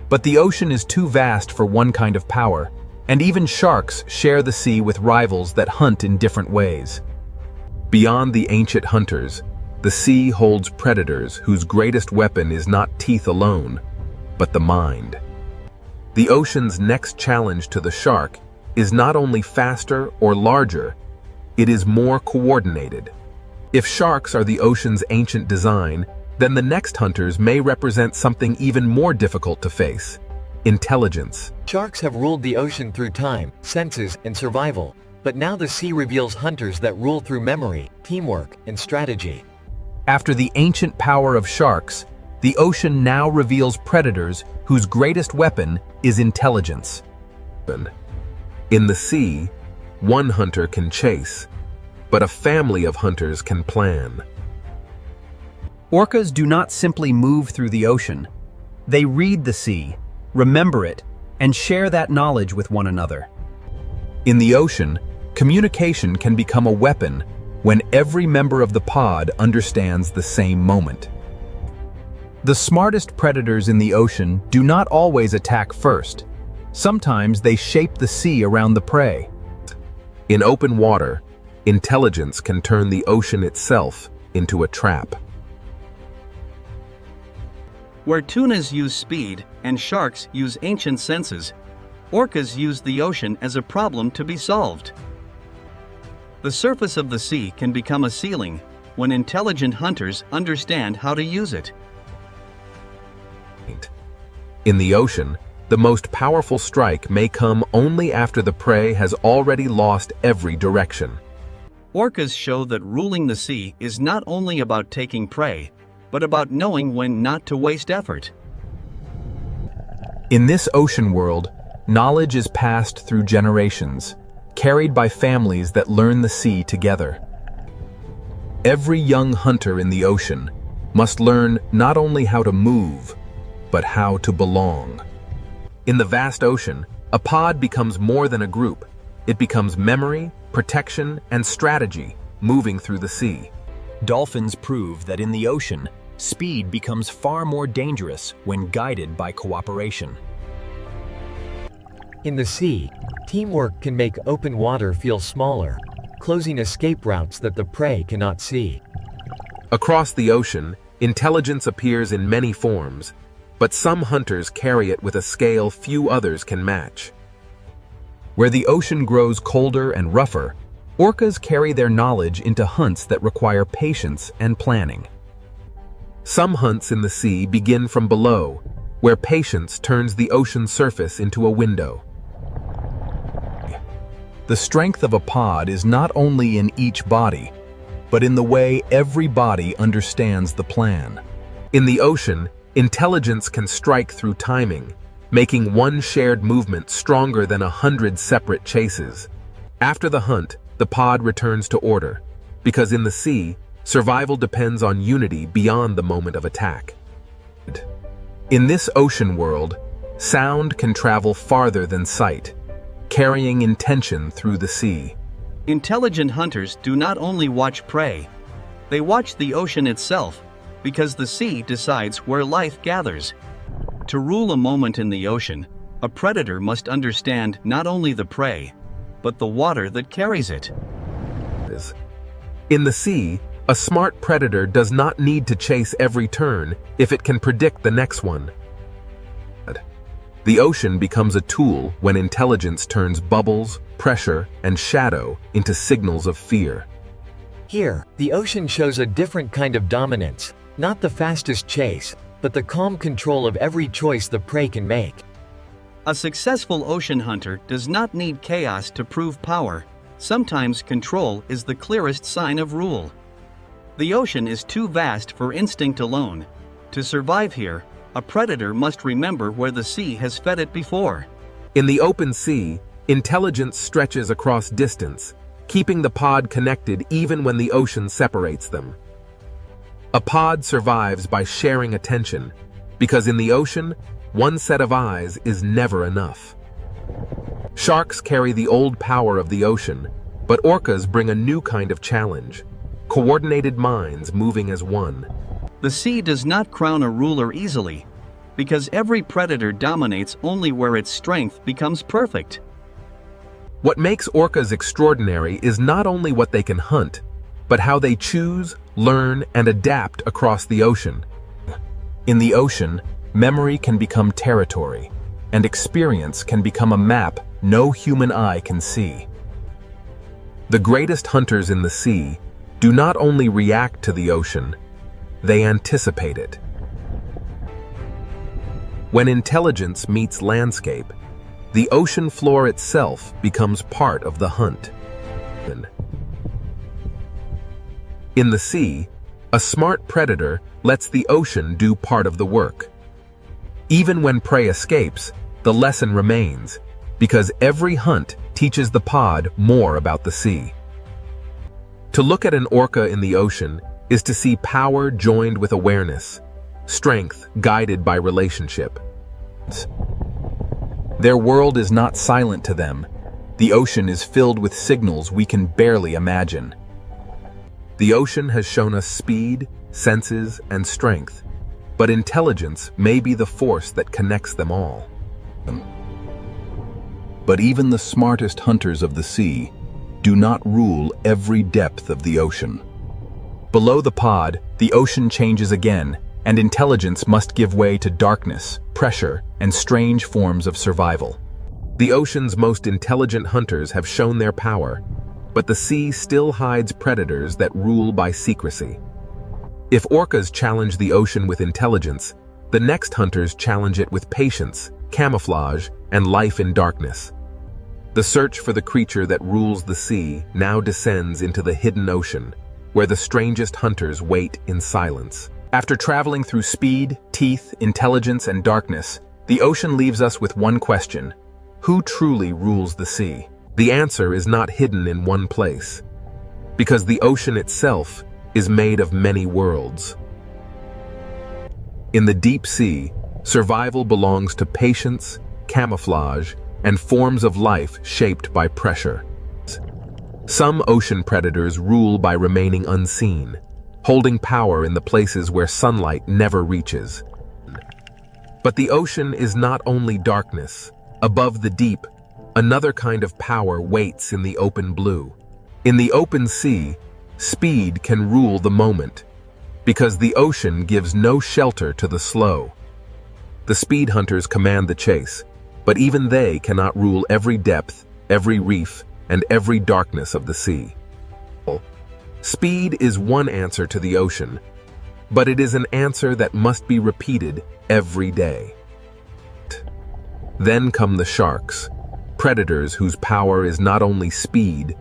But the ocean is too vast for one kind of power, and even sharks share the sea with rivals that hunt in different ways. Beyond the ancient hunters, the sea holds predators whose greatest weapon is not teeth alone, but the mind. The ocean's next challenge to the shark is not only faster or larger, it is more coordinated. If sharks are the ocean's ancient design, then the next hunters may represent something even more difficult to face: intelligence. Sharks have ruled the ocean through time, senses, and survival, but now the sea reveals hunters that rule through memory, teamwork, and strategy. After the ancient power of sharks, the ocean now reveals predators whose greatest weapon is intelligence. In the sea, one hunter can chase, but a family of hunters can plan. Orcas do not simply move through the ocean. They read the sea, remember it, and share that knowledge with one another. In the ocean, communication can become a weapon when every member of the pod understands the same moment. The smartest predators in the ocean do not always attack first. Sometimes they shape the sea around the prey. In open water, intelligence can turn the ocean itself into a trap. Where tunas use speed and sharks use ancient senses, orcas use the ocean as a problem to be solved. The surface of the sea can become a ceiling when intelligent hunters understand how to use it. In the ocean, the most powerful strike may come only after the prey has already lost every direction. Orcas show that ruling the sea is not only about taking prey, but about knowing when not to waste effort. In this ocean world, knowledge is passed through generations, carried by families that learn the sea together. Every young hunter in the ocean must learn not only how to move, but how to belong. In the vast ocean, a pod becomes more than a group. It becomes memory, protection, and strategy moving through the sea. Dolphins prove that in the ocean, speed becomes far more dangerous when guided by cooperation. In the sea, teamwork can make open water feel smaller, closing escape routes that the prey cannot see. Across the ocean, intelligence appears in many forms, but some hunters carry it with a scale few others can match. Where the ocean grows colder and rougher, orcas carry their knowledge into hunts that require patience and planning. Some hunts in the sea begin from below, where patience turns the ocean surface into a window. The strength of a pod is not only in each body, but in the way every body understands the plan. In the ocean, intelligence can strike through timing, making one shared movement stronger than 100 separate chases. After the hunt, the pod returns to order, because in the sea, survival depends on unity beyond the moment of attack. In this ocean world, sound can travel farther than sight, carrying intention through the sea. Intelligent hunters do not only watch prey, they watch the ocean itself, because the sea decides where life gathers. To rule a moment in the ocean, a predator must understand not only the prey, but the water that carries it. In the sea, a smart predator does not need to chase every turn if it can predict the next one. The ocean becomes a tool when intelligence turns bubbles, pressure, and shadow into signals of fear. Here, the ocean shows a different kind of dominance, not the fastest chase, but the calm control of every choice the prey can make. A successful ocean hunter does not need chaos to prove power. Sometimes control is the clearest sign of rule. The ocean is too vast for instinct alone. To survive here, a predator must remember where the sea has fed it before. In the open sea, intelligence stretches across distance, keeping the pod connected even when the ocean separates them. A pod survives by sharing attention, because in the ocean, one set of eyes is never enough. Sharks carry the old power of the ocean, but orcas bring a new kind of challenge: coordinated minds moving as one. The sea does not crown a ruler easily, because every predator dominates only where its strength becomes perfect. What makes orcas extraordinary is not only what they can hunt, but how they choose, learn, and adapt across the ocean. In the ocean, memory can become territory, and experience can become a map no human eye can see. The greatest hunters in the sea do not only react to the ocean, they anticipate it. When intelligence meets landscape, the ocean floor itself becomes part of the hunt. In the sea, a smart predator lets the ocean do part of the work. Even when prey escapes, the lesson remains, because every hunt teaches the pod more about the sea. To look at an orca in the ocean is to see power joined with awareness, strength guided by relationship. Their world is not silent to them. The ocean is filled with signals we can barely imagine. The ocean has shown us speed, senses, and strength, but intelligence may be the force that connects them all. But even the smartest hunters of the sea do not rule every depth of the ocean. Below the pod, the ocean changes again, and intelligence must give way to darkness, pressure, and strange forms of survival. The ocean's most intelligent hunters have shown their power, but the sea still hides predators that rule by secrecy. If orcas challenge the ocean with intelligence, the next hunters challenge it with patience, camouflage, and life in darkness. The search for the creature that rules the sea now descends into the hidden ocean, where the strangest hunters wait in silence. After traveling through speed, teeth, intelligence, and darkness, the ocean leaves us with one question: who truly rules the sea? The answer is not hidden in one place, because the ocean itself is made of many worlds. In the deep sea, survival belongs to patience, camouflage, and forms of life shaped by pressure. Some ocean predators rule by remaining unseen, holding power in the places where sunlight never reaches. But the ocean is not only darkness. Above the deep, another kind of power waits in the open blue. In the open sea, speed can rule the moment, because the ocean gives no shelter to the slow. The speed hunters command the chase, but even they cannot rule every depth, every reef, and every darkness of the sea. Speed is one answer to the ocean, but it is an answer that must be repeated every day. Then come the sharks, predators whose power is not only speed,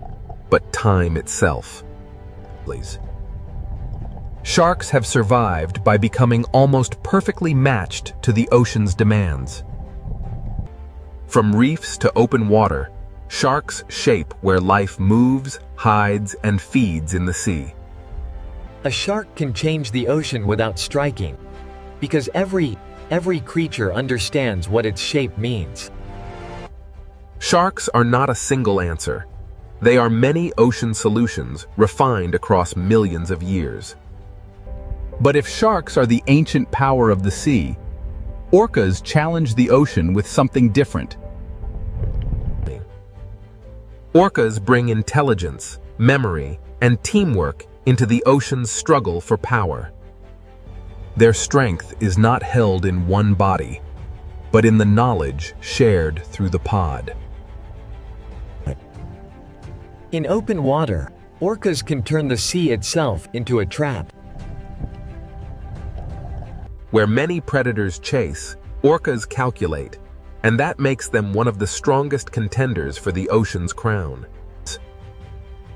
but time itself. Sharks have survived by becoming almost perfectly matched to the ocean's demands. From reefs to open water, sharks shape where life moves, hides, and feeds in the sea. A shark can change the ocean without striking, because every creature understands what its shape means. Sharks are not a single answer. They are many ocean solutions refined across millions of years. But if sharks are the ancient power of the sea, orcas challenge the ocean with something different. Orcas bring intelligence, memory, and teamwork into the ocean's struggle for power. Their strength is not held in one body, but in the knowledge shared through the pod. In open water, orcas can turn the sea itself into a trap. Where many predators chase, orcas calculate, and that makes them one of the strongest contenders for the ocean's crown.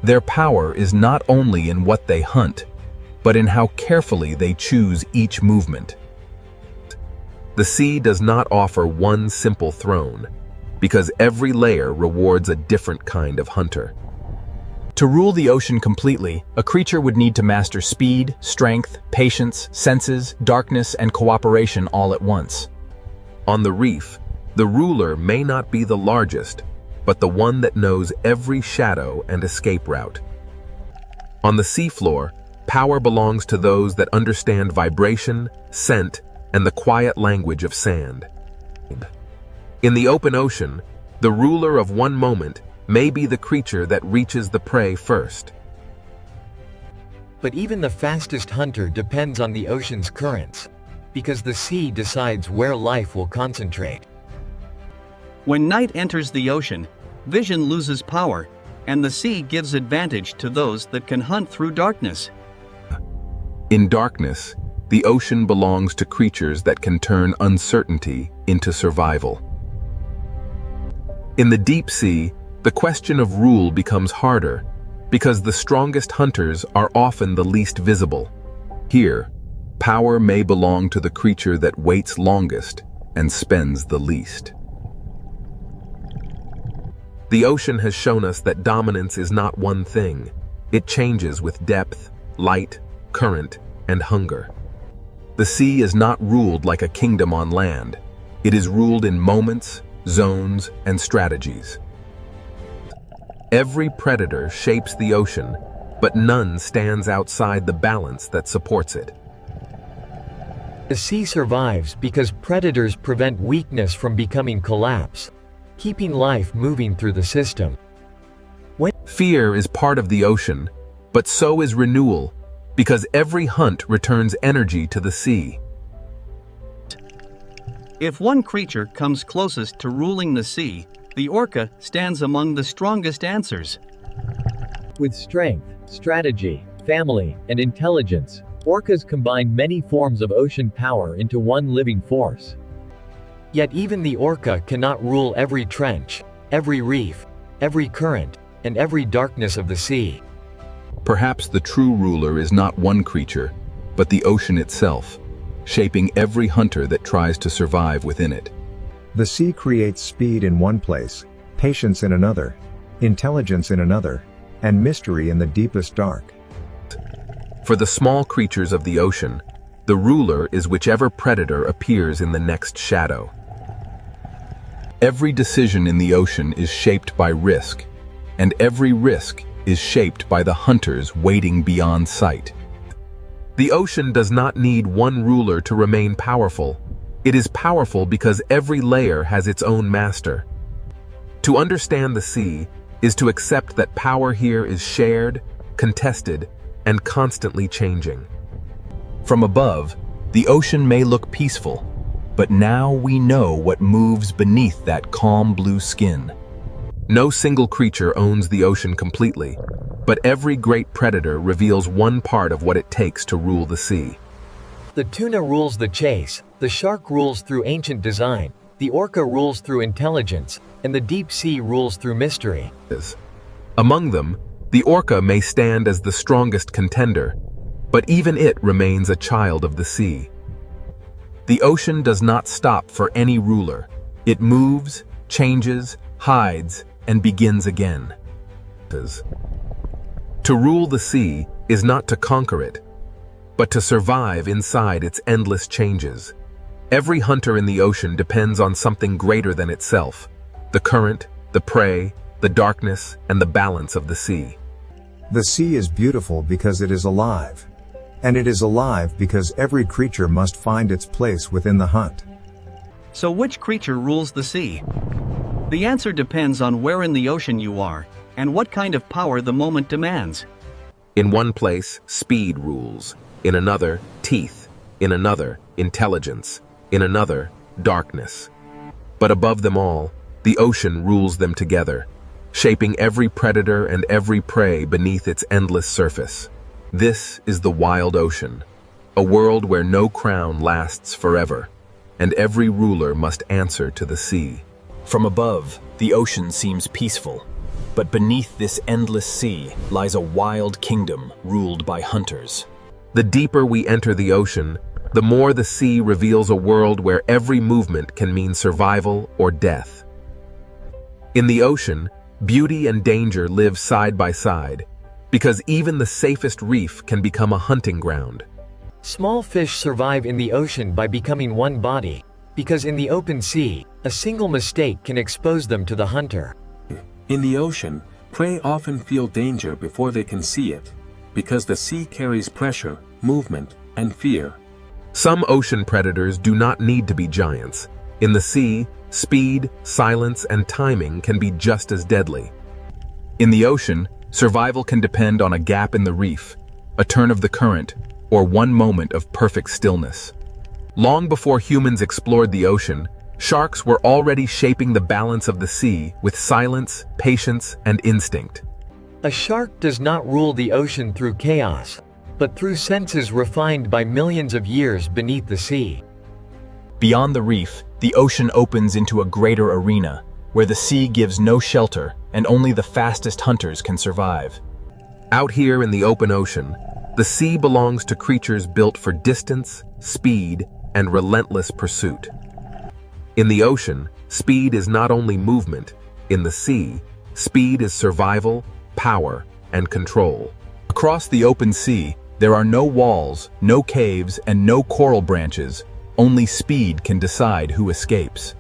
Their power is not only in what they hunt, but in how carefully they choose each movement. The sea does not offer one simple throne, because every layer rewards a different kind of hunter. To rule the ocean completely, a creature would need to master speed, strength, patience, senses, darkness, and cooperation all at once. On the reef, the ruler may not be the largest, but the one that knows every shadow and escape route. On the seafloor, power belongs to those that understand vibration, scent, and the quiet language of sand. In the open ocean, the ruler of one moment may be the creature that reaches the prey first. But even the fastest hunter depends on the ocean's currents, because the sea decides where life will concentrate. When night enters the ocean, vision loses power, and the sea gives advantage to those that can hunt through darkness. In darkness, the ocean belongs to creatures that can turn uncertainty into survival. In the deep sea, the question of rule becomes harder, because the strongest hunters are often the least visible. Here, power may belong to the creature that waits longest and spends the least. The ocean has shown us that dominance is not one thing. It changes with depth, light, current, and hunger. The sea is not ruled like a kingdom on land. It is ruled in moments, zones, and strategies. Every predator shapes the ocean, but none stands outside the balance that supports it. The sea survives because predators prevent weakness from becoming collapse, keeping life moving through the system. Fear is part of the ocean, but so is renewal, because every hunt returns energy to the sea. If one creature comes closest to ruling the sea, the orca stands among the strongest answers. With strength, strategy, family, and intelligence, orcas combine many forms of ocean power into one living force. Yet even the orca cannot rule every trench, every reef, every current, and every darkness of the sea. Perhaps the true ruler is not one creature, but the ocean itself, shaping every hunter that tries to survive within it. The sea creates speed in one place, patience in another, intelligence in another, and mystery in the deepest dark. For the small creatures of the ocean, the ruler is whichever predator appears in the next shadow. Every decision in the ocean is shaped by risk, and every risk is shaped by the hunters waiting beyond sight. The ocean does not need one ruler to remain powerful. It is powerful because every layer has its own master. To understand the sea is to accept that power here is shared, contested, and constantly changing. From above, the ocean may look peaceful, but now we know what moves beneath that calm blue skin. No single creature owns the ocean completely, but every great predator reveals one part of what it takes to rule the sea. The tuna rules the chase, the shark rules through ancient design, the orca rules through intelligence, and the deep sea rules through mystery. Among them, the orca may stand as the strongest contender, but even it remains a child of the sea. The ocean does not stop for any ruler. It moves, changes, hides, and begins again. To rule the sea is not to conquer it, but to survive inside its endless changes. Every hunter in the ocean depends on something greater than itself: the current, the prey, the darkness, and the balance of the sea. The sea is beautiful because it is alive. And it is alive because every creature must find its place within the hunt. So which creature rules the sea? The answer depends on where in the ocean you are, and what kind of power the moment demands. In one place, speed rules. In another, teeth. In another, intelligence. In another, darkness. But above them all, the ocean rules them together, shaping every predator and every prey beneath its endless surface. This is the wild ocean, a world where no crown lasts forever, and every ruler must answer to the sea. From above, the ocean seems peaceful, but beneath this endless sea lies a wild kingdom ruled by hunters. The deeper we enter the ocean, the more the sea reveals a world where every movement can mean survival or death. In the ocean, beauty and danger live side by side, because even the safest reef can become a hunting ground. Small fish survive in the ocean by becoming one body, because in the open sea, a single mistake can expose them to the hunter. In the ocean, prey often feel danger before they can see it, because the sea carries pressure, movement, and fear. Some ocean predators do not need to be giants. In the sea, speed, silence, and timing can be just as deadly. In the ocean, survival can depend on a gap in the reef, a turn of the current, or one moment of perfect stillness. Long before humans explored the ocean, sharks were already shaping the balance of the sea with silence, patience, and instinct. A shark does not rule the ocean through chaos, but through senses refined by millions of years beneath the sea. Beyond the reef, the ocean opens into a greater arena, where the sea gives no shelter and only the fastest hunters can survive. Out here in the open ocean, the sea belongs to creatures built for distance, speed, and relentless pursuit. In the ocean, speed is not only movement. In the sea, speed is survival, power, and control. Across the open sea, there are no walls, no caves, and no coral branches. Only speed can decide who escapes.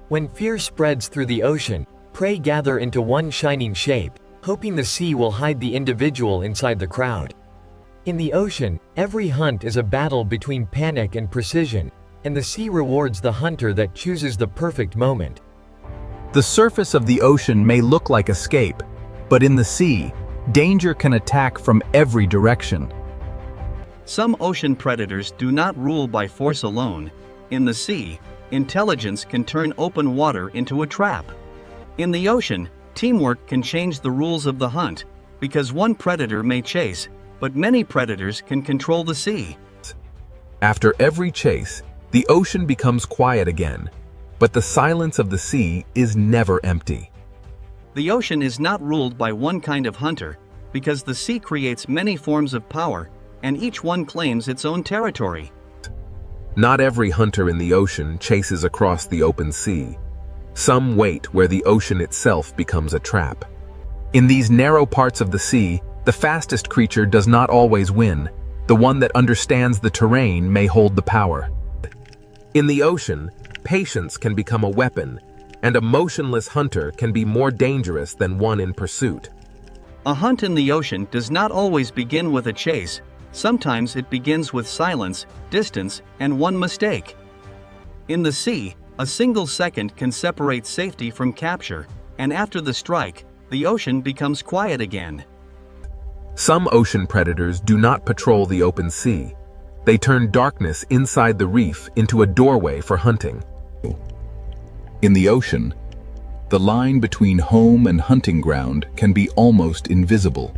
When fear spreads through the ocean, prey gather into one shining shape, hoping the sea will hide the individual inside the crowd. In the ocean, every hunt is a battle between panic and precision, and the sea rewards the hunter that chooses the perfect moment. The surface of the ocean may look like escape, but in the sea, danger can attack from every direction. Some ocean predators do not rule by force alone. In the sea, intelligence can turn open water into a trap. In the ocean, teamwork can change the rules of the hunt, because one predator may chase, but many predators can control the sea. After every chase, the ocean becomes quiet again, but the silence of the sea is never empty. The ocean is not ruled by one kind of hunter, because the sea creates many forms of power, and each one claims its own territory. Not every hunter in the ocean chases across the open sea. Some wait where the ocean itself becomes a trap. In these narrow parts of the sea, the fastest creature does not always win. The one that understands the terrain may hold the power. In the ocean, patience can become a weapon, and a motionless hunter can be more dangerous than one in pursuit. A hunt in the ocean does not always begin with a chase. Sometimes it begins with silence, distance, and one mistake. In the sea, a single second can separate safety from capture, and after the strike, the ocean becomes quiet again. Some ocean predators do not patrol the open sea. They turn darkness inside the reef into a doorway for hunting. In the ocean, the line between home and hunting ground can be almost invisible.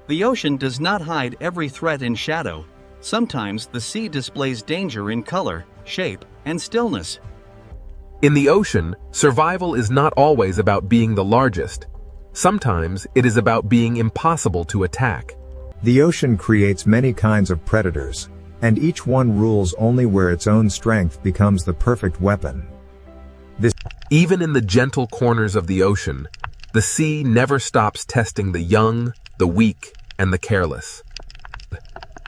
The ocean does not hide every threat in shadow. Sometimes the sea displays danger in color, shape, and stillness. In the ocean, survival is not always about being the largest. Sometimes it is about being impossible to attack. The ocean creates many kinds of predators, and each one rules only where its own strength becomes the perfect weapon. Even in the gentle corners of the ocean, the sea never stops testing the young, the weak, and the careless.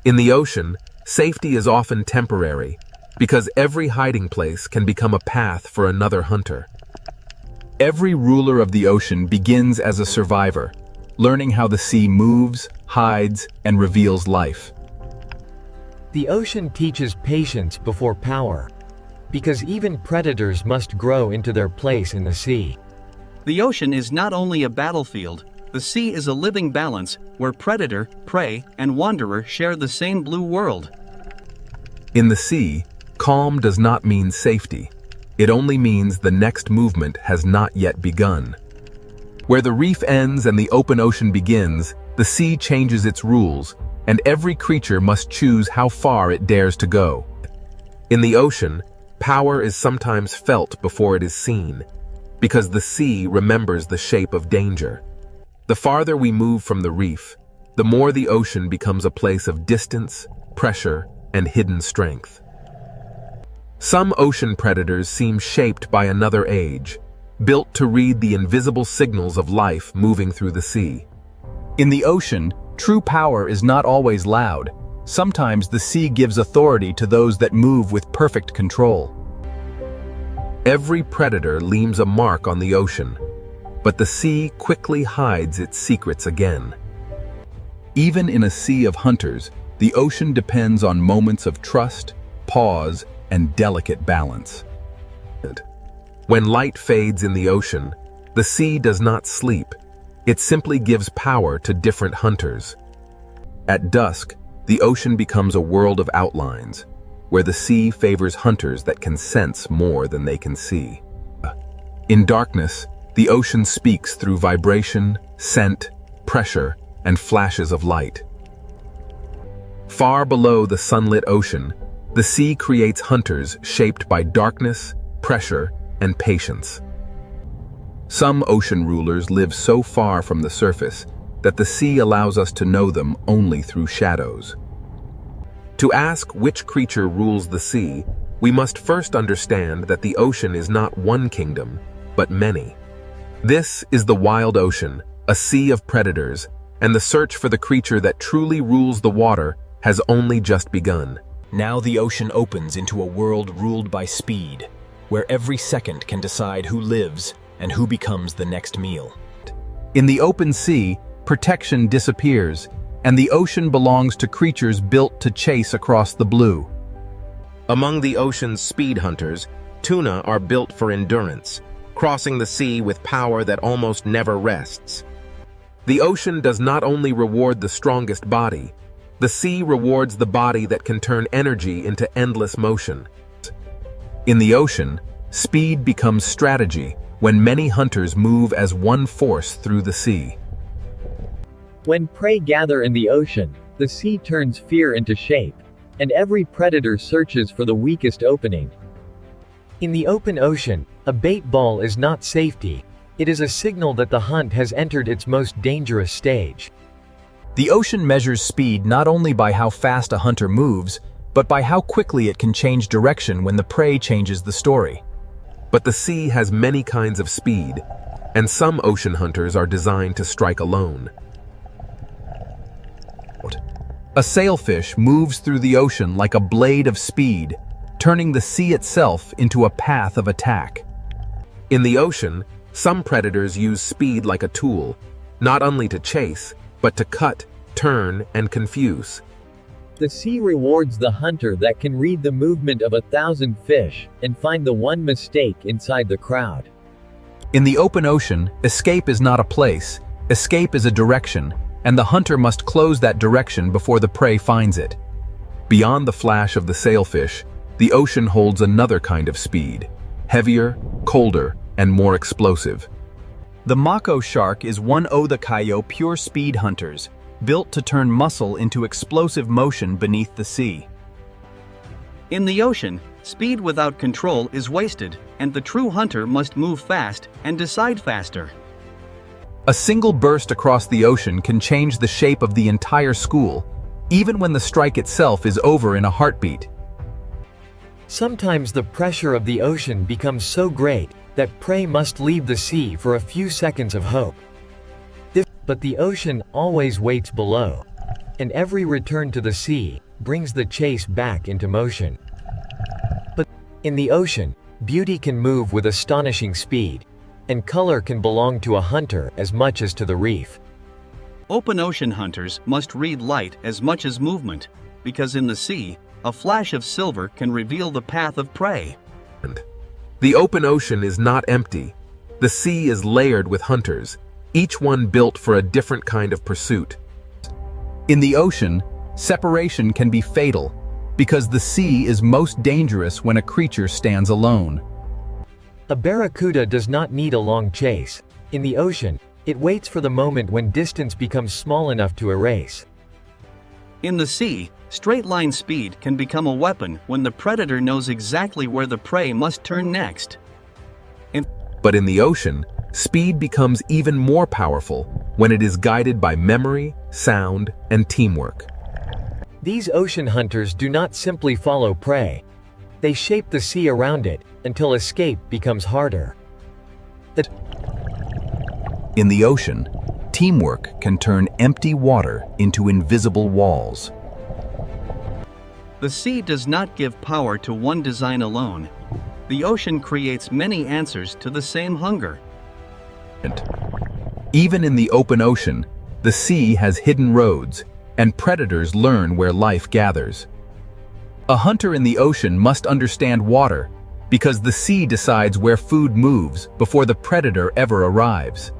In the ocean, safety is often temporary, because every hiding place can become a path for another hunter. Every ruler of the ocean begins as a survivor, learning how the sea moves, hides, and reveals life. The ocean teaches patience before power, because even predators must grow into their place in the sea. The ocean is not only a battlefield, the sea is a living balance where predator, prey, and wanderer share the same blue world. In the sea, calm does not mean safety. It only means the next movement has not yet begun. Where the reef ends and the open ocean begins, the sea changes its rules, and every creature must choose how far it dares to go. In the ocean, power is sometimes felt before it is seen, because the sea remembers the shape of danger. The farther we move from the reef, the more the ocean becomes a place of distance, pressure, and hidden strength. Some ocean predators seem shaped by another age, built to read the invisible signals of life moving through the sea. In the ocean, true power is not always loud. Sometimes the sea gives authority to those that move with perfect control. Every predator leaves a mark on the ocean, but the sea quickly hides its secrets again. Even in a sea of hunters, the ocean depends on moments of trust, pause, and delicate balance. When light fades in the ocean, the sea does not sleep. It simply gives power to different hunters. At dusk, the ocean becomes a world of outlines, where the sea favors hunters that can sense more than they can see. In darkness, the ocean speaks through vibration, scent, pressure, and flashes of light. Far below the sunlit ocean, the sea creates hunters shaped by darkness, pressure, and patience. Some ocean rulers live so far from the surface that the sea allows us to know them only through shadows. To ask which creature rules the sea, we must first understand that the ocean is not one kingdom, but many. This is the wild ocean, a sea of predators, and the search for the creature that truly rules the water has only just begun. Now the ocean opens into a world ruled by speed, where every second can decide who lives and who becomes the next meal. In the open sea, protection disappears, and the ocean belongs to creatures built to chase across the blue. Among the ocean's speed hunters, tuna are built for endurance, crossing the sea with power that almost never rests. The ocean does not only reward the strongest body, the sea rewards the body that can turn energy into endless motion. In the ocean, speed becomes strategy when many hunters move as one force through the sea. When prey gather in the ocean, the sea turns fear into shape, and every predator searches for the weakest opening. In the open ocean, a bait ball is not safety. It is a signal that the hunt has entered its most dangerous stage. The ocean measures speed not only by how fast a hunter moves, but by how quickly it can change direction when the prey changes the story. But the sea has many kinds of speed, and some ocean hunters are designed to strike alone. A sailfish moves through the ocean like a blade of speed, turning the sea itself into a path of attack. In the ocean, some predators use speed like a tool, not only to chase, but to cut, turn, and confuse. The sea rewards the hunter that can read the movement of 1,000 fish and find the one mistake inside the crowd. In the open ocean, escape is not a place, escape is a direction, and the hunter must close that direction before the prey finds it. Beyond the flash of the sailfish, the ocean holds another kind of speed, heavier, colder, and more explosive. The mako shark is one of the Kaio pure speed hunters, built to turn muscle into explosive motion beneath the sea. In the ocean, speed without control is wasted, and the true hunter must move fast and decide faster. A single burst across the ocean can change the shape of the entire school, even when the strike itself is over in a heartbeat. Sometimes the pressure of the ocean becomes so great that prey must leave the sea for a few seconds of hope. But the ocean always waits below, and every return to the sea brings the chase back into motion. But in the ocean, beauty can move with astonishing speed, and color can belong to a hunter as much as to the reef. Open ocean hunters must read light as much as movement, because in the sea, a flash of silver can reveal the path of prey. The open ocean is not empty. The sea is layered with hunters, each one built for a different kind of pursuit. In the ocean, separation can be fatal, because the sea is most dangerous when a creature stands alone. A barracuda does not need a long chase. In the ocean, it waits for the moment when distance becomes small enough to erase. In the sea, straight-line speed can become a weapon when the predator knows exactly where the prey must turn next. But in the ocean, speed becomes even more powerful when it is guided by memory, sound, and teamwork. These ocean hunters do not simply follow prey. They shape the sea around it until escape becomes harder. In the ocean, teamwork can turn empty water into invisible walls. The sea does not give power to one design alone. The ocean creates many answers to the same hunger. Even in the open ocean, the sea has hidden roads, and predators learn where life gathers. A hunter in the ocean must understand water, because the sea decides where food moves before the predator ever arrives.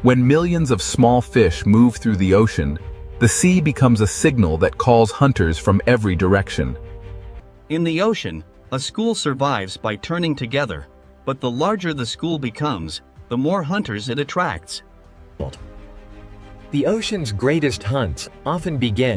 When millions of small fish move through the ocean, The sea becomes a signal that calls hunters from every direction. In the ocean, a school survives by turning together, but the larger the school becomes, the more hunters it attracts. The ocean's greatest hunts often begin